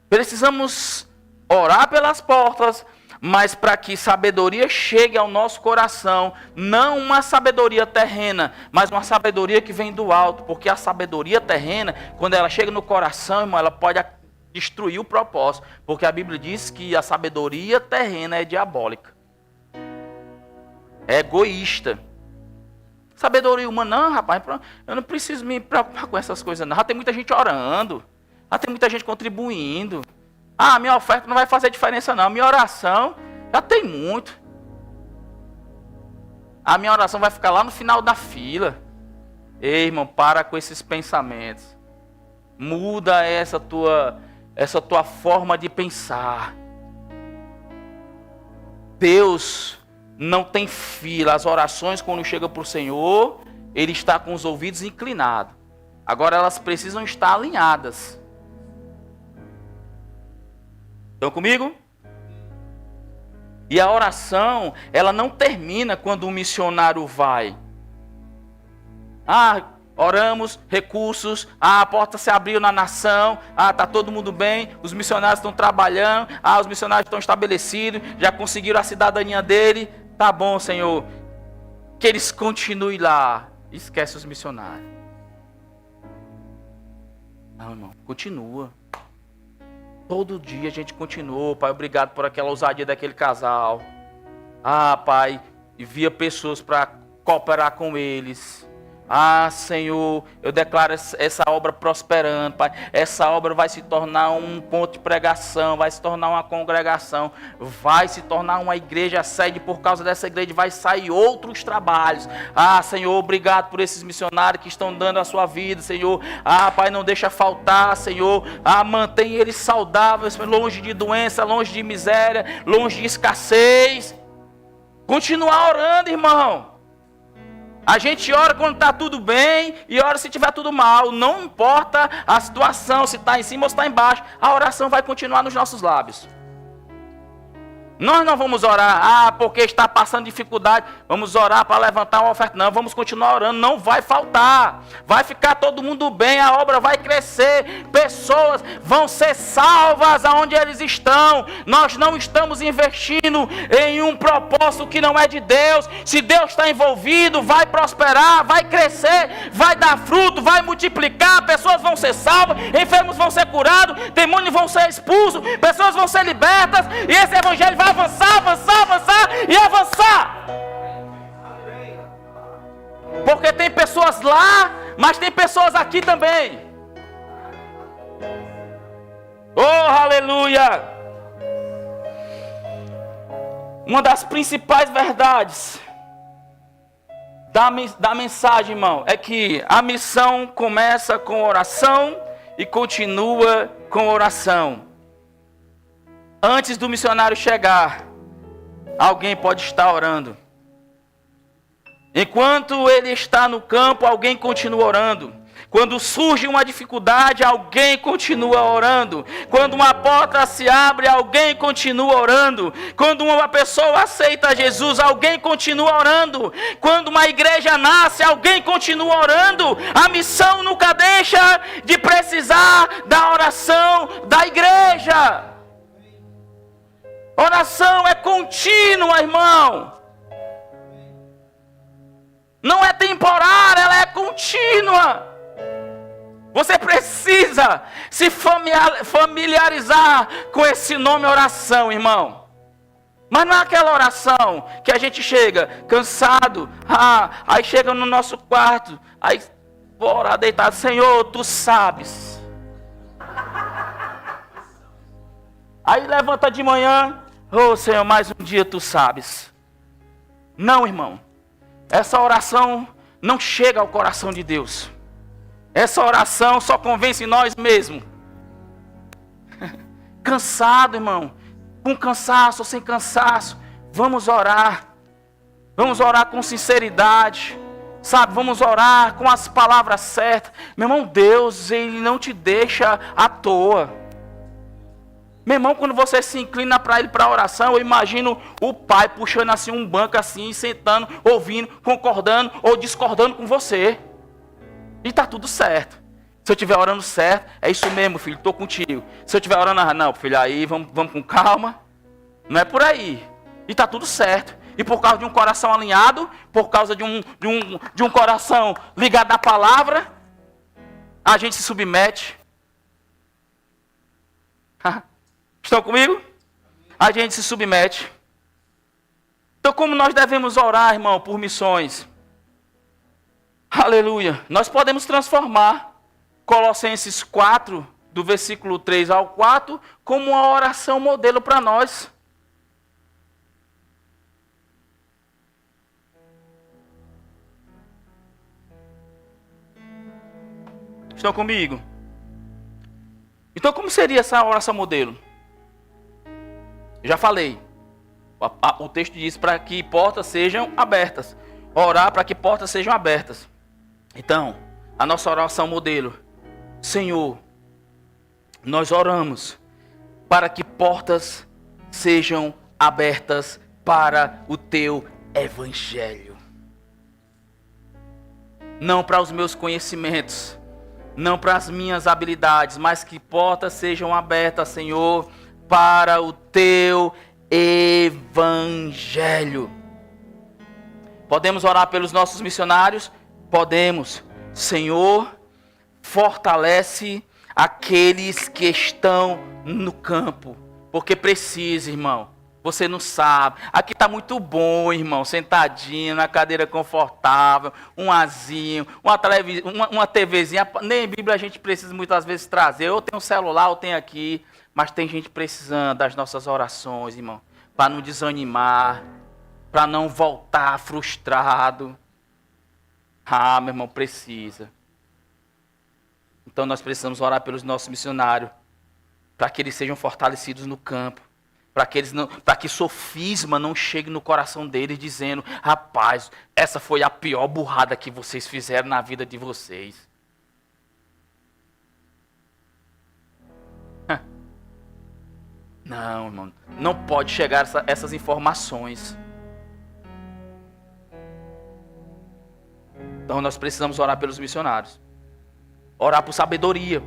Precisamos orar pelas portas, mas para que sabedoria chegue ao nosso coração, não uma sabedoria terrena, mas uma sabedoria que vem do alto, porque a sabedoria terrena, quando ela chega no coração, irmão, ela pode destruir o propósito, porque a Bíblia diz que a sabedoria terrena é diabólica, é egoísta. Sabedoria humana, não, rapaz, eu não preciso me preocupar com essas coisas, não. Já tem muita gente orando, já tem muita gente contribuindo. Ah, minha oferta não vai fazer diferença não. Minha oração já tem muito. A minha oração vai ficar lá no final da fila. Ei, irmão, para com esses pensamentos. Muda essa tua forma de pensar. Deus não tem fila. As orações, quando chegam para o Senhor, Ele está com os ouvidos inclinados. Agora elas precisam estar alinhadas. Estão comigo? E a oração, ela não termina quando um missionário vai. Ah, oramos, recursos, a porta se abriu na nação, está todo mundo bem, os missionários estão trabalhando, os missionários estão estabelecidos, já conseguiram a cidadania dele. Tá bom, Senhor, que eles continuem lá. Esquece os missionários. Não, irmão, continua. Todo dia a gente continuou, Pai, obrigado por aquela ousadia daquele casal. Pai, envia pessoas para cooperar com eles. Senhor, eu declaro essa obra prosperando, Pai. Essa obra vai se tornar um ponto de pregação, vai se tornar uma congregação, vai se tornar uma igreja sede. Por causa dessa igreja vai sair outros trabalhos. Senhor, obrigado por esses missionários que estão dando a sua vida, Senhor. Pai, não deixa faltar, Senhor. Mantém eles saudáveis, longe de doença, longe de miséria, longe de escassez. Continuar orando, irmão. A gente ora quando está tudo bem e ora se estiver tudo mal. Não importa a situação, se está em cima ou se está embaixo. A oração vai continuar nos nossos lábios. Nós não vamos orar, porque está passando dificuldade. Vamos orar para levantar uma oferta. Não, vamos continuar orando. Não vai faltar. Vai ficar todo mundo bem. A obra vai crescer. Pessoas vão ser salvas aonde eles estão. Nós não estamos investindo em um propósito que não é de Deus. Se Deus está envolvido, vai prosperar, vai crescer, vai dar fruto, vai multiplicar. Pessoas vão ser salvas, enfermos vão ser curados, demônios vão ser expulsos, pessoas vão ser libertas. E esse evangelho vai avançar, avançar, avançar e avançar. Porque tem pessoas lá, mas tem pessoas aqui também. Oh, aleluia! Uma das principais verdades da mensagem, irmão, é que a missão começa com oração e continua com oração. Antes do missionário chegar, alguém pode estar orando. Enquanto ele está no campo, alguém continua orando. Quando surge uma dificuldade, alguém continua orando. Quando uma porta se abre, alguém continua orando. Quando uma pessoa aceita Jesus, alguém continua orando. Quando uma igreja nasce, alguém continua orando. A missão nunca deixa de precisar da oração da igreja. Oração é contínua, irmão. Não é temporária, ela é contínua. Você precisa se familiarizar com esse nome oração, irmão. Mas não é aquela oração que a gente chega cansado, aí chega no nosso quarto, aí vou orar deitado, Senhor, tu sabes. Aí levanta de manhã, Senhor, mais um dia tu sabes. Não, irmão. Essa oração não chega ao coração de Deus. Essa oração só convence nós mesmos. Cansado, irmão. Com cansaço ou sem cansaço. Vamos orar. Vamos orar com sinceridade. Sabe, vamos orar com as palavras certas. Meu irmão, Deus, Ele não te deixa à toa. Meu irmão, quando você se inclina para Ele, para a oração, eu imagino o pai puxando assim um banco assim, sentando, ouvindo, concordando ou discordando com você. E está tudo certo. Se eu estiver orando certo, é isso mesmo, filho, estou contigo. Se eu estiver orando, não, filho, aí vamos com calma. Não é por aí. E está tudo certo. E por causa de um coração alinhado, por causa de um coração ligado à palavra, a gente se submete. Estão comigo? A gente se submete. Então, como nós devemos orar, irmão, por missões? Aleluia. Nós podemos transformar Colossenses 4, do versículo 3 ao 4, como uma oração modelo para nós. Estão comigo? Então, como seria essa oração modelo? Eu já falei. O texto diz para que portas sejam abertas. Orar para que portas sejam abertas. Então, a nossa oração modelo. Senhor, nós oramos para que portas sejam abertas para o teu evangelho. Não para os meus conhecimentos, não para as minhas habilidades, mas que portas sejam abertas, Senhor, para o teu evangelho. Podemos orar pelos nossos missionários? Podemos. Senhor, fortalece aqueles que estão no campo, porque precisa, irmão. Você não sabe. Aqui está muito bom, irmão. Sentadinho, na cadeira confortável, um azinho, uma TVzinha. Nem Bíblia a gente precisa muitas vezes trazer. Eu tenho um celular, eu tenho aqui. Mas tem gente precisando das nossas orações, irmão. Para não desanimar. Para não voltar frustrado. Meu irmão, precisa. Então nós precisamos orar pelos nossos missionários. Para que eles sejam fortalecidos no campo. Para que sofisma não chegue no coração deles dizendo: rapaz, essa foi a pior burrada que vocês fizeram na vida de vocês. Não, irmão, não pode chegar essas informações. Então nós precisamos orar pelos missionários. Orar por sabedoria.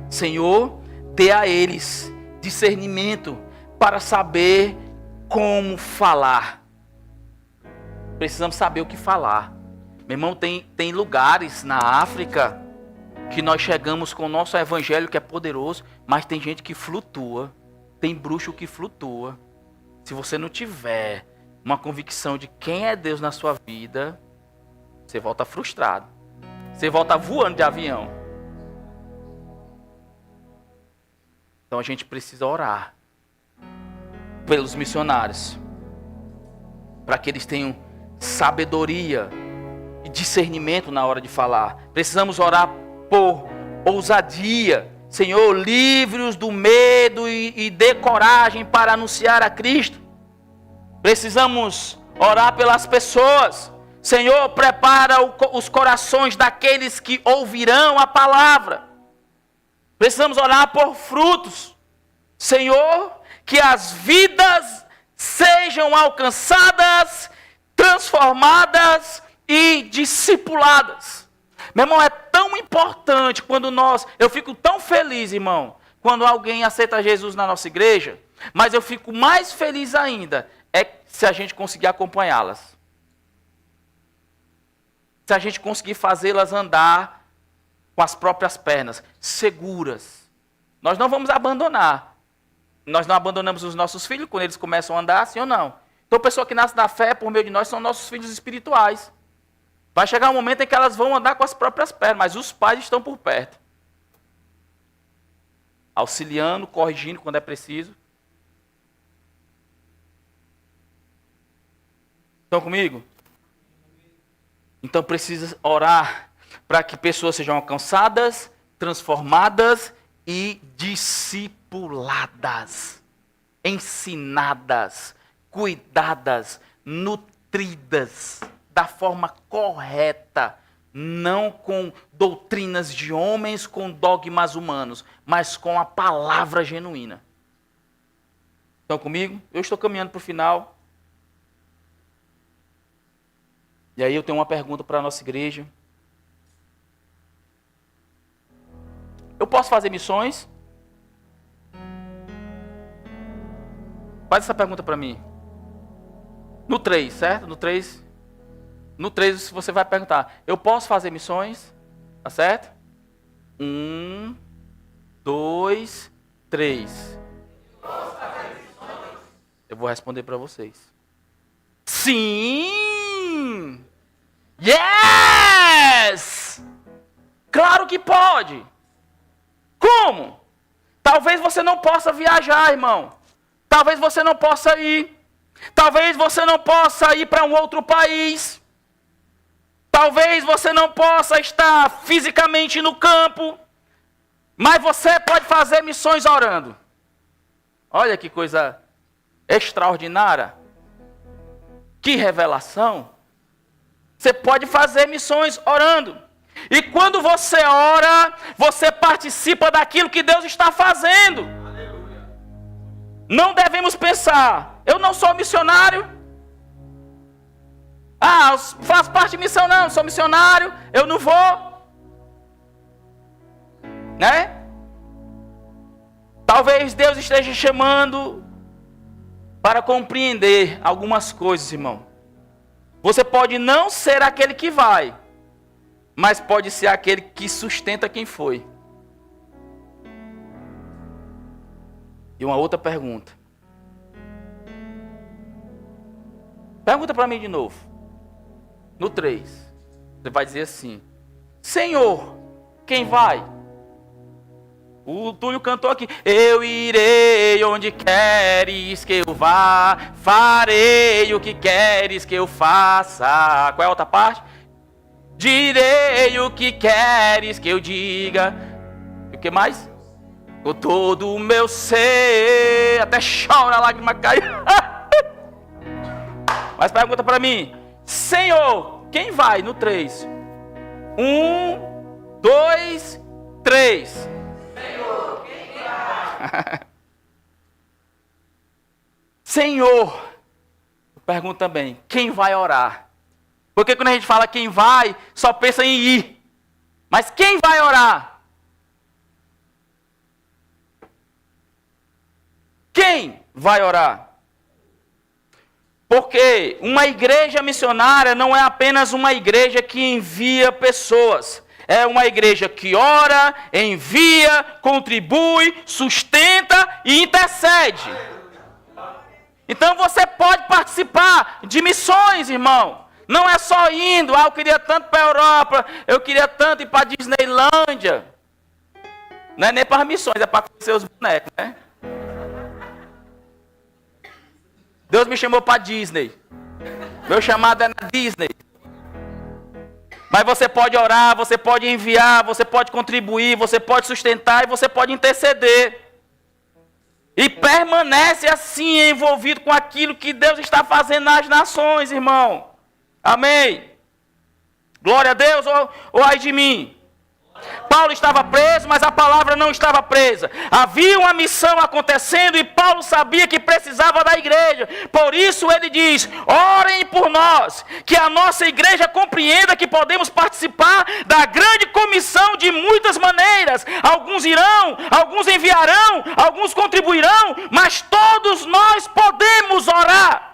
Senhor, dê a eles discernimento para saber como falar. Precisamos saber o que falar. Meu irmão, tem lugares na África que nós chegamos com o nosso evangelho que é poderoso, mas tem gente que flutua. Tem bruxo que flutua. Se você não tiver uma convicção de quem é Deus na sua vida, você volta frustrado. Você volta voando de avião. Então a gente precisa orar pelos missionários, para que eles tenham sabedoria e discernimento na hora de falar. Precisamos orar por ousadia. Senhor, livre-os do medo e dê coragem para anunciar a Cristo. Precisamos orar pelas pessoas. Senhor, prepara os corações daqueles que ouvirão a palavra. Precisamos orar por frutos. Senhor, que as vidas sejam alcançadas, transformadas e discipuladas. Meu irmão, é tão importante quando eu fico tão feliz, irmão, quando alguém aceita Jesus na nossa igreja, mas eu fico mais feliz ainda se a gente conseguir acompanhá-las. Se a gente conseguir fazê-las andar com as próprias pernas, seguras. Nós não vamos abandonar. Nós não abandonamos os nossos filhos quando eles começam a andar, sim ou não? Então, a pessoa que nasce da fé por meio de nós são nossos filhos espirituais. Vai chegar um momento em que elas vão andar com as próprias pernas, mas os pais estão por perto. Auxiliando, corrigindo quando é preciso. Estão comigo? Então precisa orar para que pessoas sejam alcançadas, transformadas e discipuladas, ensinadas, cuidadas, nutridas da forma correta, não com doutrinas de homens, com dogmas humanos, mas com a palavra genuína. Estão comigo? Eu estou caminhando para o final. E aí eu tenho uma pergunta para a nossa igreja. Eu posso fazer missões? Faz essa pergunta para mim. No 3, certo? No 3 você vai perguntar. Eu posso fazer missões? Tá certo? 1, 2, 3. Eu vou responder para vocês. Sim! Yes! Claro que pode. Como? Talvez você não possa viajar, irmão. Talvez você não possa ir. Talvez você não possa ir para um outro país. Talvez você não possa estar fisicamente no campo. Mas você pode fazer missões orando. Olha que coisa extraordinária. Que revelação. Você pode fazer missões orando. E quando você ora, você participa daquilo que Deus está fazendo. Aleluia. Não devemos pensar, eu não sou missionário. Faço parte de missão não sou missionário, eu não vou. Né? Talvez Deus esteja chamando para compreender algumas coisas, irmão. Você pode não ser aquele que vai, mas pode ser aquele que sustenta quem foi. E uma outra pergunta. Pergunta para mim de novo. No 3. Você vai dizer assim: Senhor, quem vai? O Túlio cantou aqui. Eu irei onde queres que eu vá, farei o que queres que eu faça. Qual é a outra parte? Direi o que queres que eu diga. E o que mais? Com todo o meu ser. Até chora, a lágrima cai. Mas pergunta para mim: Senhor, quem vai? No 3. 1, 2, 3. Senhor, quem vai? Senhor, pergunta também, quem vai orar? Porque quando a gente fala quem vai, só pensa em ir. Mas quem vai orar? Quem vai orar? Porque uma igreja missionária não é apenas uma igreja que envia pessoas. É uma igreja que ora, envia, contribui, sustenta e intercede. Então você pode participar de missões, irmão. Não é só indo, eu queria tanto para a Europa, eu queria tanto ir para a Disneylândia. Não é nem para missões, é para conhecer os bonecos, né? Deus me chamou para Disney. Meu chamado é na Disney. Mas você pode orar, você pode enviar, você pode contribuir, você pode sustentar e você pode interceder. E permanece assim envolvido com aquilo que Deus está fazendo nas nações, irmão. Amém. Glória a Deus ou ai de mim. Paulo estava preso, mas a palavra não estava presa. Havia uma missão acontecendo e Paulo sabia que precisava da igreja. Por isso ele diz: orem por nós, que a nossa igreja compreenda que podemos participar da grande comissão de muitas maneiras. Alguns irão, alguns enviarão, alguns contribuirão, mas todos nós podemos orar.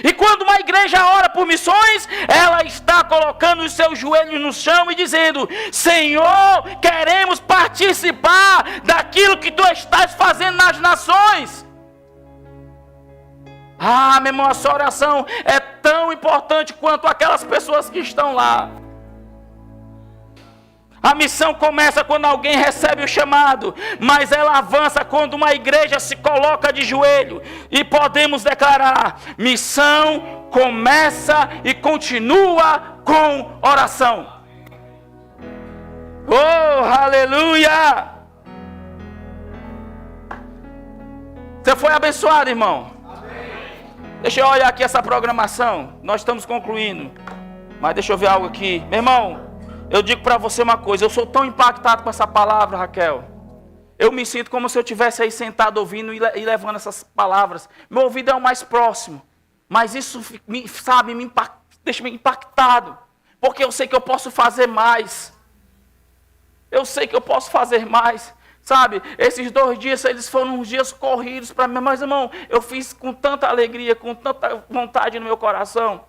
E quando uma igreja ora por missões, ela está colocando os seus joelhos no chão e dizendo: Senhor, queremos participar daquilo que Tu estás fazendo nas nações. Ah, meu irmão, a sua oração é tão importante quanto aquelas pessoas que estão lá. A missão começa quando alguém recebe o chamado, mas ela avança quando uma igreja se coloca de joelho. E podemos declarar: missão começa e continua com oração. Oh, aleluia! Você foi abençoado, irmão? Amém. Deixa eu olhar aqui essa programação. Nós estamos concluindo. Mas deixa eu ver algo aqui. Meu irmão, eu digo para você uma coisa, eu sou tão impactado com essa palavra, Raquel. Eu me sinto como se eu estivesse aí sentado ouvindo e levando essas palavras. Meu ouvido é o mais próximo, mas isso, deixa me impactado, porque eu sei que eu posso fazer mais. Eu sei que eu posso fazer mais. Sabe, esses 2 dias, eles foram uns dias corridos para mim, mas irmão, eu fiz com tanta alegria, com tanta vontade no meu coração.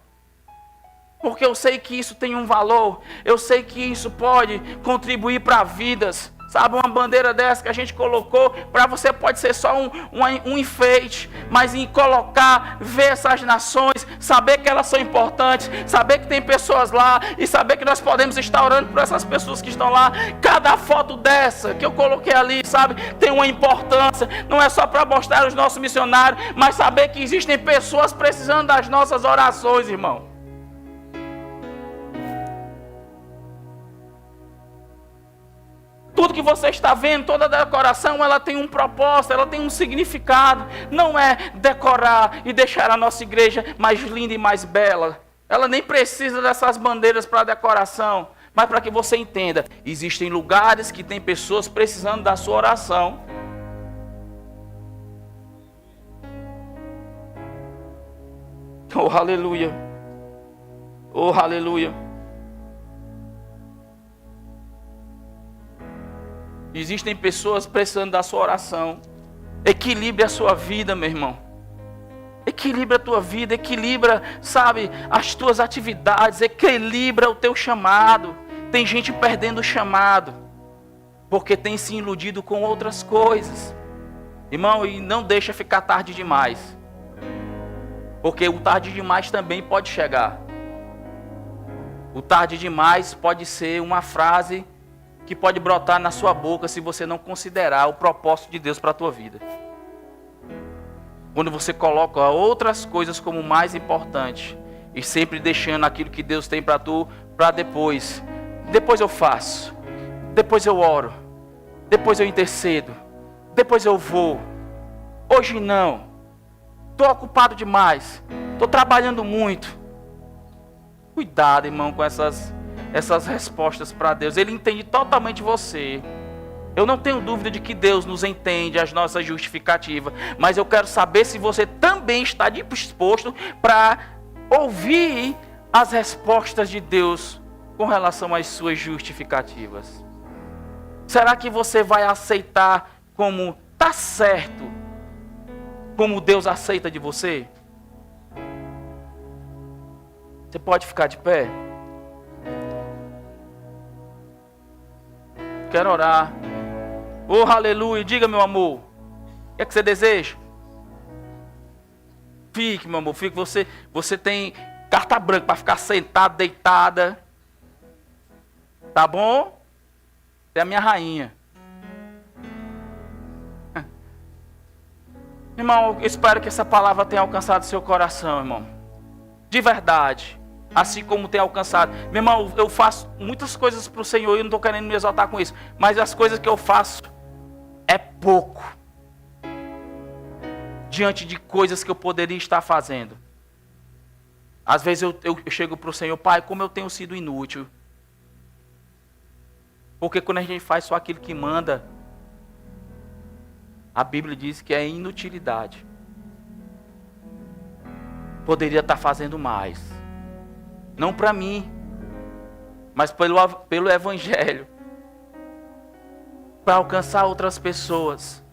Porque eu sei que isso tem um valor. Eu sei que isso pode contribuir para vidas. Sabe, uma bandeira dessa que a gente colocou, para você pode ser só um enfeite. Mas em colocar, ver essas nações, saber que elas são importantes, saber que tem pessoas lá, e saber que nós podemos estar orando por essas pessoas que estão lá. Cada foto dessa que eu coloquei ali, sabe, tem uma importância. Não é só para mostrar os nossos missionários, mas saber que existem pessoas precisando das nossas orações, irmão. Tudo que você está vendo, toda decoração, ela tem um propósito, ela tem um significado. Não é decorar e deixar a nossa igreja mais linda e mais bela. Ela nem precisa dessas bandeiras para decoração. Mas para que você entenda, existem lugares que tem pessoas precisando da sua oração. Oh, aleluia. Oh, aleluia. Existem pessoas precisando da sua oração. Equilibre a sua vida, meu irmão. Equilibra a tua vida, equilibra, sabe, as tuas atividades, equilibra o teu chamado. Tem gente perdendo o chamado, porque tem se iludido com outras coisas. Irmão, e não deixa ficar tarde demais. Porque o tarde demais também pode chegar. O tarde demais pode ser uma frase que pode brotar na sua boca se você não considerar o propósito de Deus para a tua vida. Quando você coloca outras coisas como mais importante e sempre deixando aquilo que Deus tem para tu para depois. Depois eu faço, depois eu oro, depois eu intercedo, depois eu vou. Hoje não. Estou ocupado demais, estou trabalhando muito. Cuidado, irmão, com essas respostas para Deus. Ele entende totalmente você. Eu não tenho dúvida de que Deus nos entende as nossas justificativas, mas eu quero saber se você também está disposto para ouvir as respostas de Deus com relação às suas justificativas. Será que você vai aceitar como está certo, como Deus aceita de você? Você pode ficar de pé? Quero orar. Oh, aleluia. Diga, meu amor. O que é que você deseja? Fique, meu amor. Fique. Você tem carta branca para ficar sentada, deitada. Tá bom? Você é a minha rainha. Irmão, eu espero que essa palavra tenha alcançado seu coração, irmão. De verdade. assim como tem alcançado. Meu irmão, eu faço muitas coisas para o Senhor e eu não estou querendo me exaltar com isso, mas as coisas que eu faço é pouco diante de coisas que eu poderia estar fazendo. Às vezes eu chego para o Senhor: Pai, como eu tenho sido inútil. Porque quando a gente faz só aquilo que manda, a Bíblia diz que é inutilidade. Poderia estar fazendo mais. Não para mim, mas pelo Evangelho. Para alcançar outras pessoas.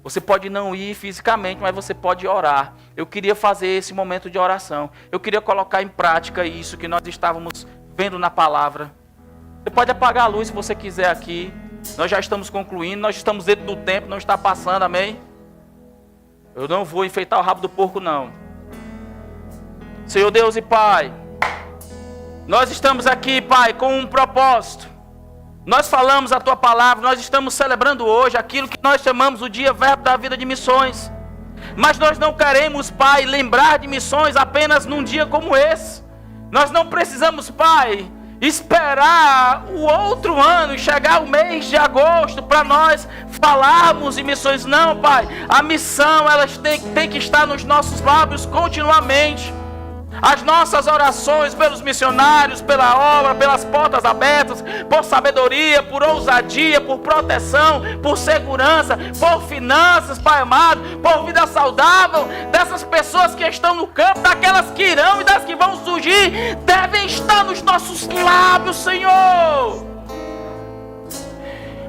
Você pode não ir fisicamente, mas você pode orar. Eu queria fazer esse momento de oração. Eu queria colocar em prática isso que nós estávamos vendo na palavra. Você pode apagar a luz se você quiser aqui. Nós já estamos concluindo, nós estamos dentro do tempo, não está passando, amém? Eu não vou enfeitar o rabo do porco, não. Senhor Deus e Pai, nós estamos aqui, Pai, com um propósito. Nós falamos a Tua palavra, nós estamos celebrando hoje aquilo que nós chamamos o dia verbo da vida de missões. Mas nós não queremos, Pai, lembrar de missões apenas num dia como esse. Nós não precisamos, Pai, esperar o outro ano, chegar o mês de agosto para nós falarmos de missões. Não, Pai, a missão elas tem que estar nos nossos lábios continuamente. As nossas orações pelos missionários, pela obra, pelas portas abertas, por sabedoria, por ousadia, por proteção, por segurança, por finanças, Pai amado, por vida saudável, dessas pessoas que estão no campo, daquelas que irão e das que vão surgir, devem estar nos nossos lábios, Senhor.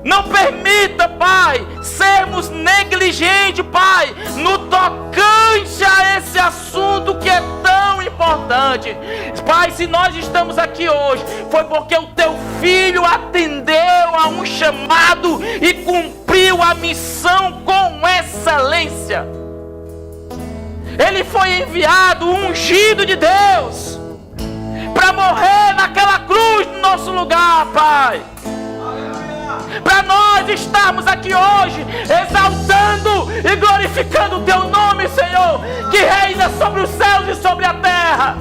Não permita, Pai, sermos negligentes, Pai, no tocante a esse assunto que é tão importante. Pai, se nós estamos aqui hoje, foi porque o Teu Filho atendeu a um chamado e cumpriu a missão com excelência. Ele foi enviado, ungido de Deus, para morrer naquela cruz no nosso lugar, Pai. Para nós estarmos aqui hoje exaltando e glorificando o Teu nome, Senhor, que reina sobre os céus e sobre a terra.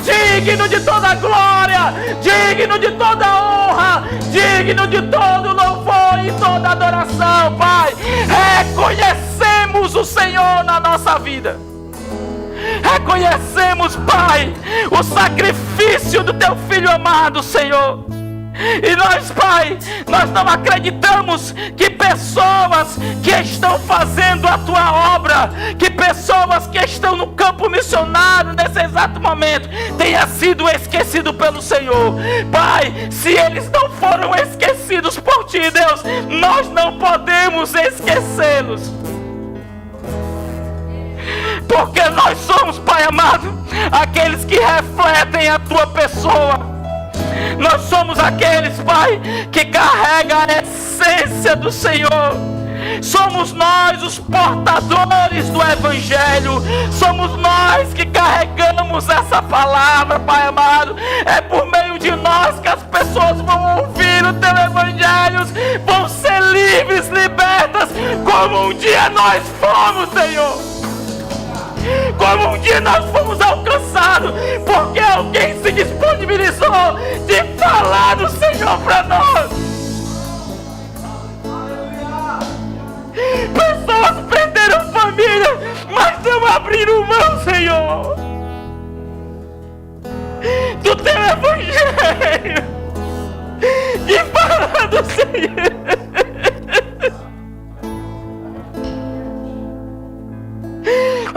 Digno de toda glória, digno de toda honra, digno de todo louvor e toda adoração, Pai. Reconhecemos o Senhor na nossa vida. Reconhecemos, Pai, o sacrifício do Teu Filho amado, Senhor. E nós, Pai, nós não acreditamos que pessoas que estão fazendo a Tua obra, que pessoas que estão no campo missionário nesse exato momento, tenha sido esquecido pelo Senhor. Pai, se eles não foram esquecidos por Ti, Deus, nós não podemos esquecê-los. Porque nós somos, Pai amado, aqueles que refletem a Tua pessoa. Nós somos aqueles, Pai, que carregam a essência do Senhor. Somos nós os portadores do Evangelho. Somos nós que carregamos essa palavra, Pai amado. É por meio de nós que as pessoas vão ouvir o Teu Evangelho, vão ser livres, libertas, como um dia nós fomos, Senhor. Como um dia nós fomos alcançados, porque alguém se disponibilizou de falar do Senhor para nós. Pessoas perderam família, mas não abriram mão, Senhor, do Teu Evangelho, de falar do Senhor.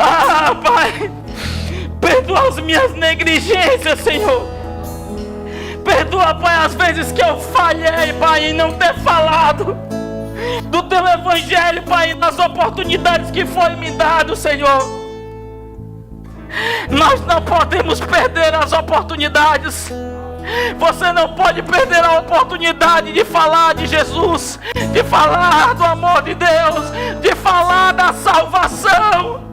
Ah, Pai, perdoa as minhas negligências, Senhor. Perdoa, Pai, as vezes que eu falhei, Pai, em não ter falado do Teu Evangelho, Pai, nas oportunidades que foi me dado, Senhor. Nós não podemos perder as oportunidades. Você não pode perder a oportunidade de falar de Jesus, de falar do amor de Deus, de falar da salvação.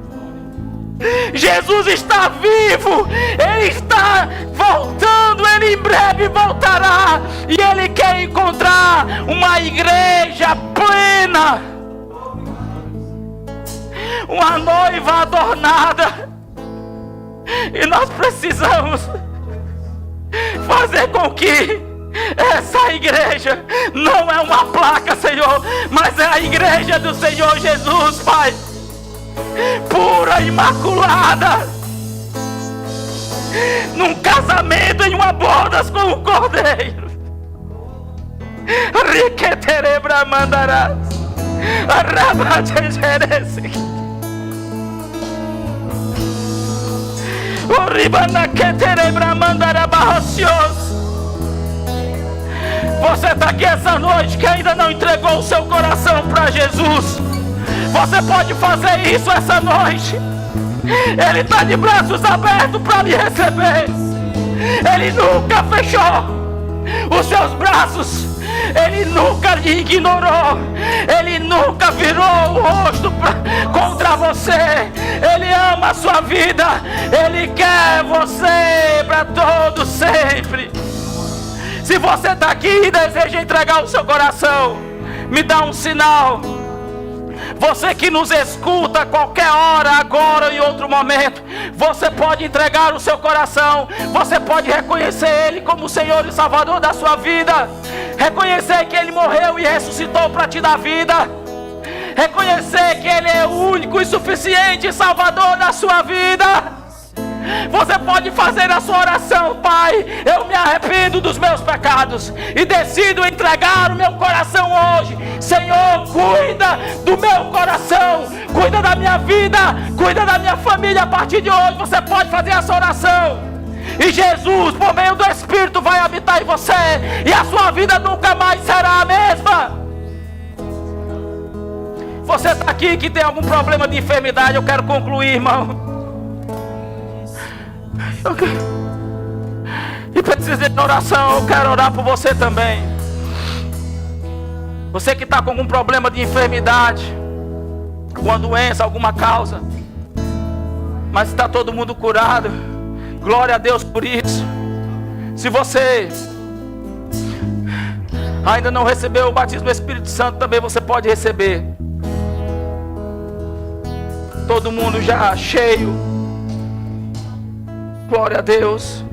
Jesus está vivo, Ele está voltando, Ele em breve voltará, e Ele quer encontrar uma igreja plena, uma noiva adornada. E nós precisamos fazer com que essa igreja não é uma placa, Senhor, mas é a igreja do Senhor Jesus, Pai, pura, imaculada, num casamento, em uma bodas com o Cordeiro. Riqueterebra mandarás, arabatejerese, oribanaqueterebra mandarabahocios. Você está aqui essa noite que ainda não entregou o seu coração para Jesus. Você pode fazer isso essa noite. Ele está de braços abertos para lhe receber. Ele nunca fechou os seus braços. Ele nunca lhe ignorou. Ele nunca virou o rosto contra você. Ele ama a sua vida. Ele quer você para todo sempre. Se você está aqui e deseja entregar o seu coração, me dá um sinal. Você que nos escuta a qualquer hora, agora ou em outro momento, você pode entregar o seu coração. Você pode reconhecer Ele como o Senhor e Salvador da sua vida. Reconhecer que Ele morreu e ressuscitou para te dar vida. Reconhecer que Ele é o único e suficiente Salvador da sua vida. Você pode fazer a sua oração: Pai, eu me arrependo dos meus pecados e decido entregar o meu coração hoje. Senhor, cuida do meu coração, cuida da minha vida, cuida da minha família. A partir de hoje você pode fazer essa oração, e Jesus, por meio do Espírito, vai habitar em você, e a sua vida nunca mais será a mesma. Você está aqui que tem algum problema de enfermidade, eu quero concluir, irmão. E precisa de oração, eu quero orar por você também. Você que está com algum problema de enfermidade, alguma doença, alguma causa, mas está todo mundo curado, glória a Deus por isso. Se você ainda não recebeu o batismo do Espírito Santo, também você pode receber. Todo mundo já cheio. Glória a Deus.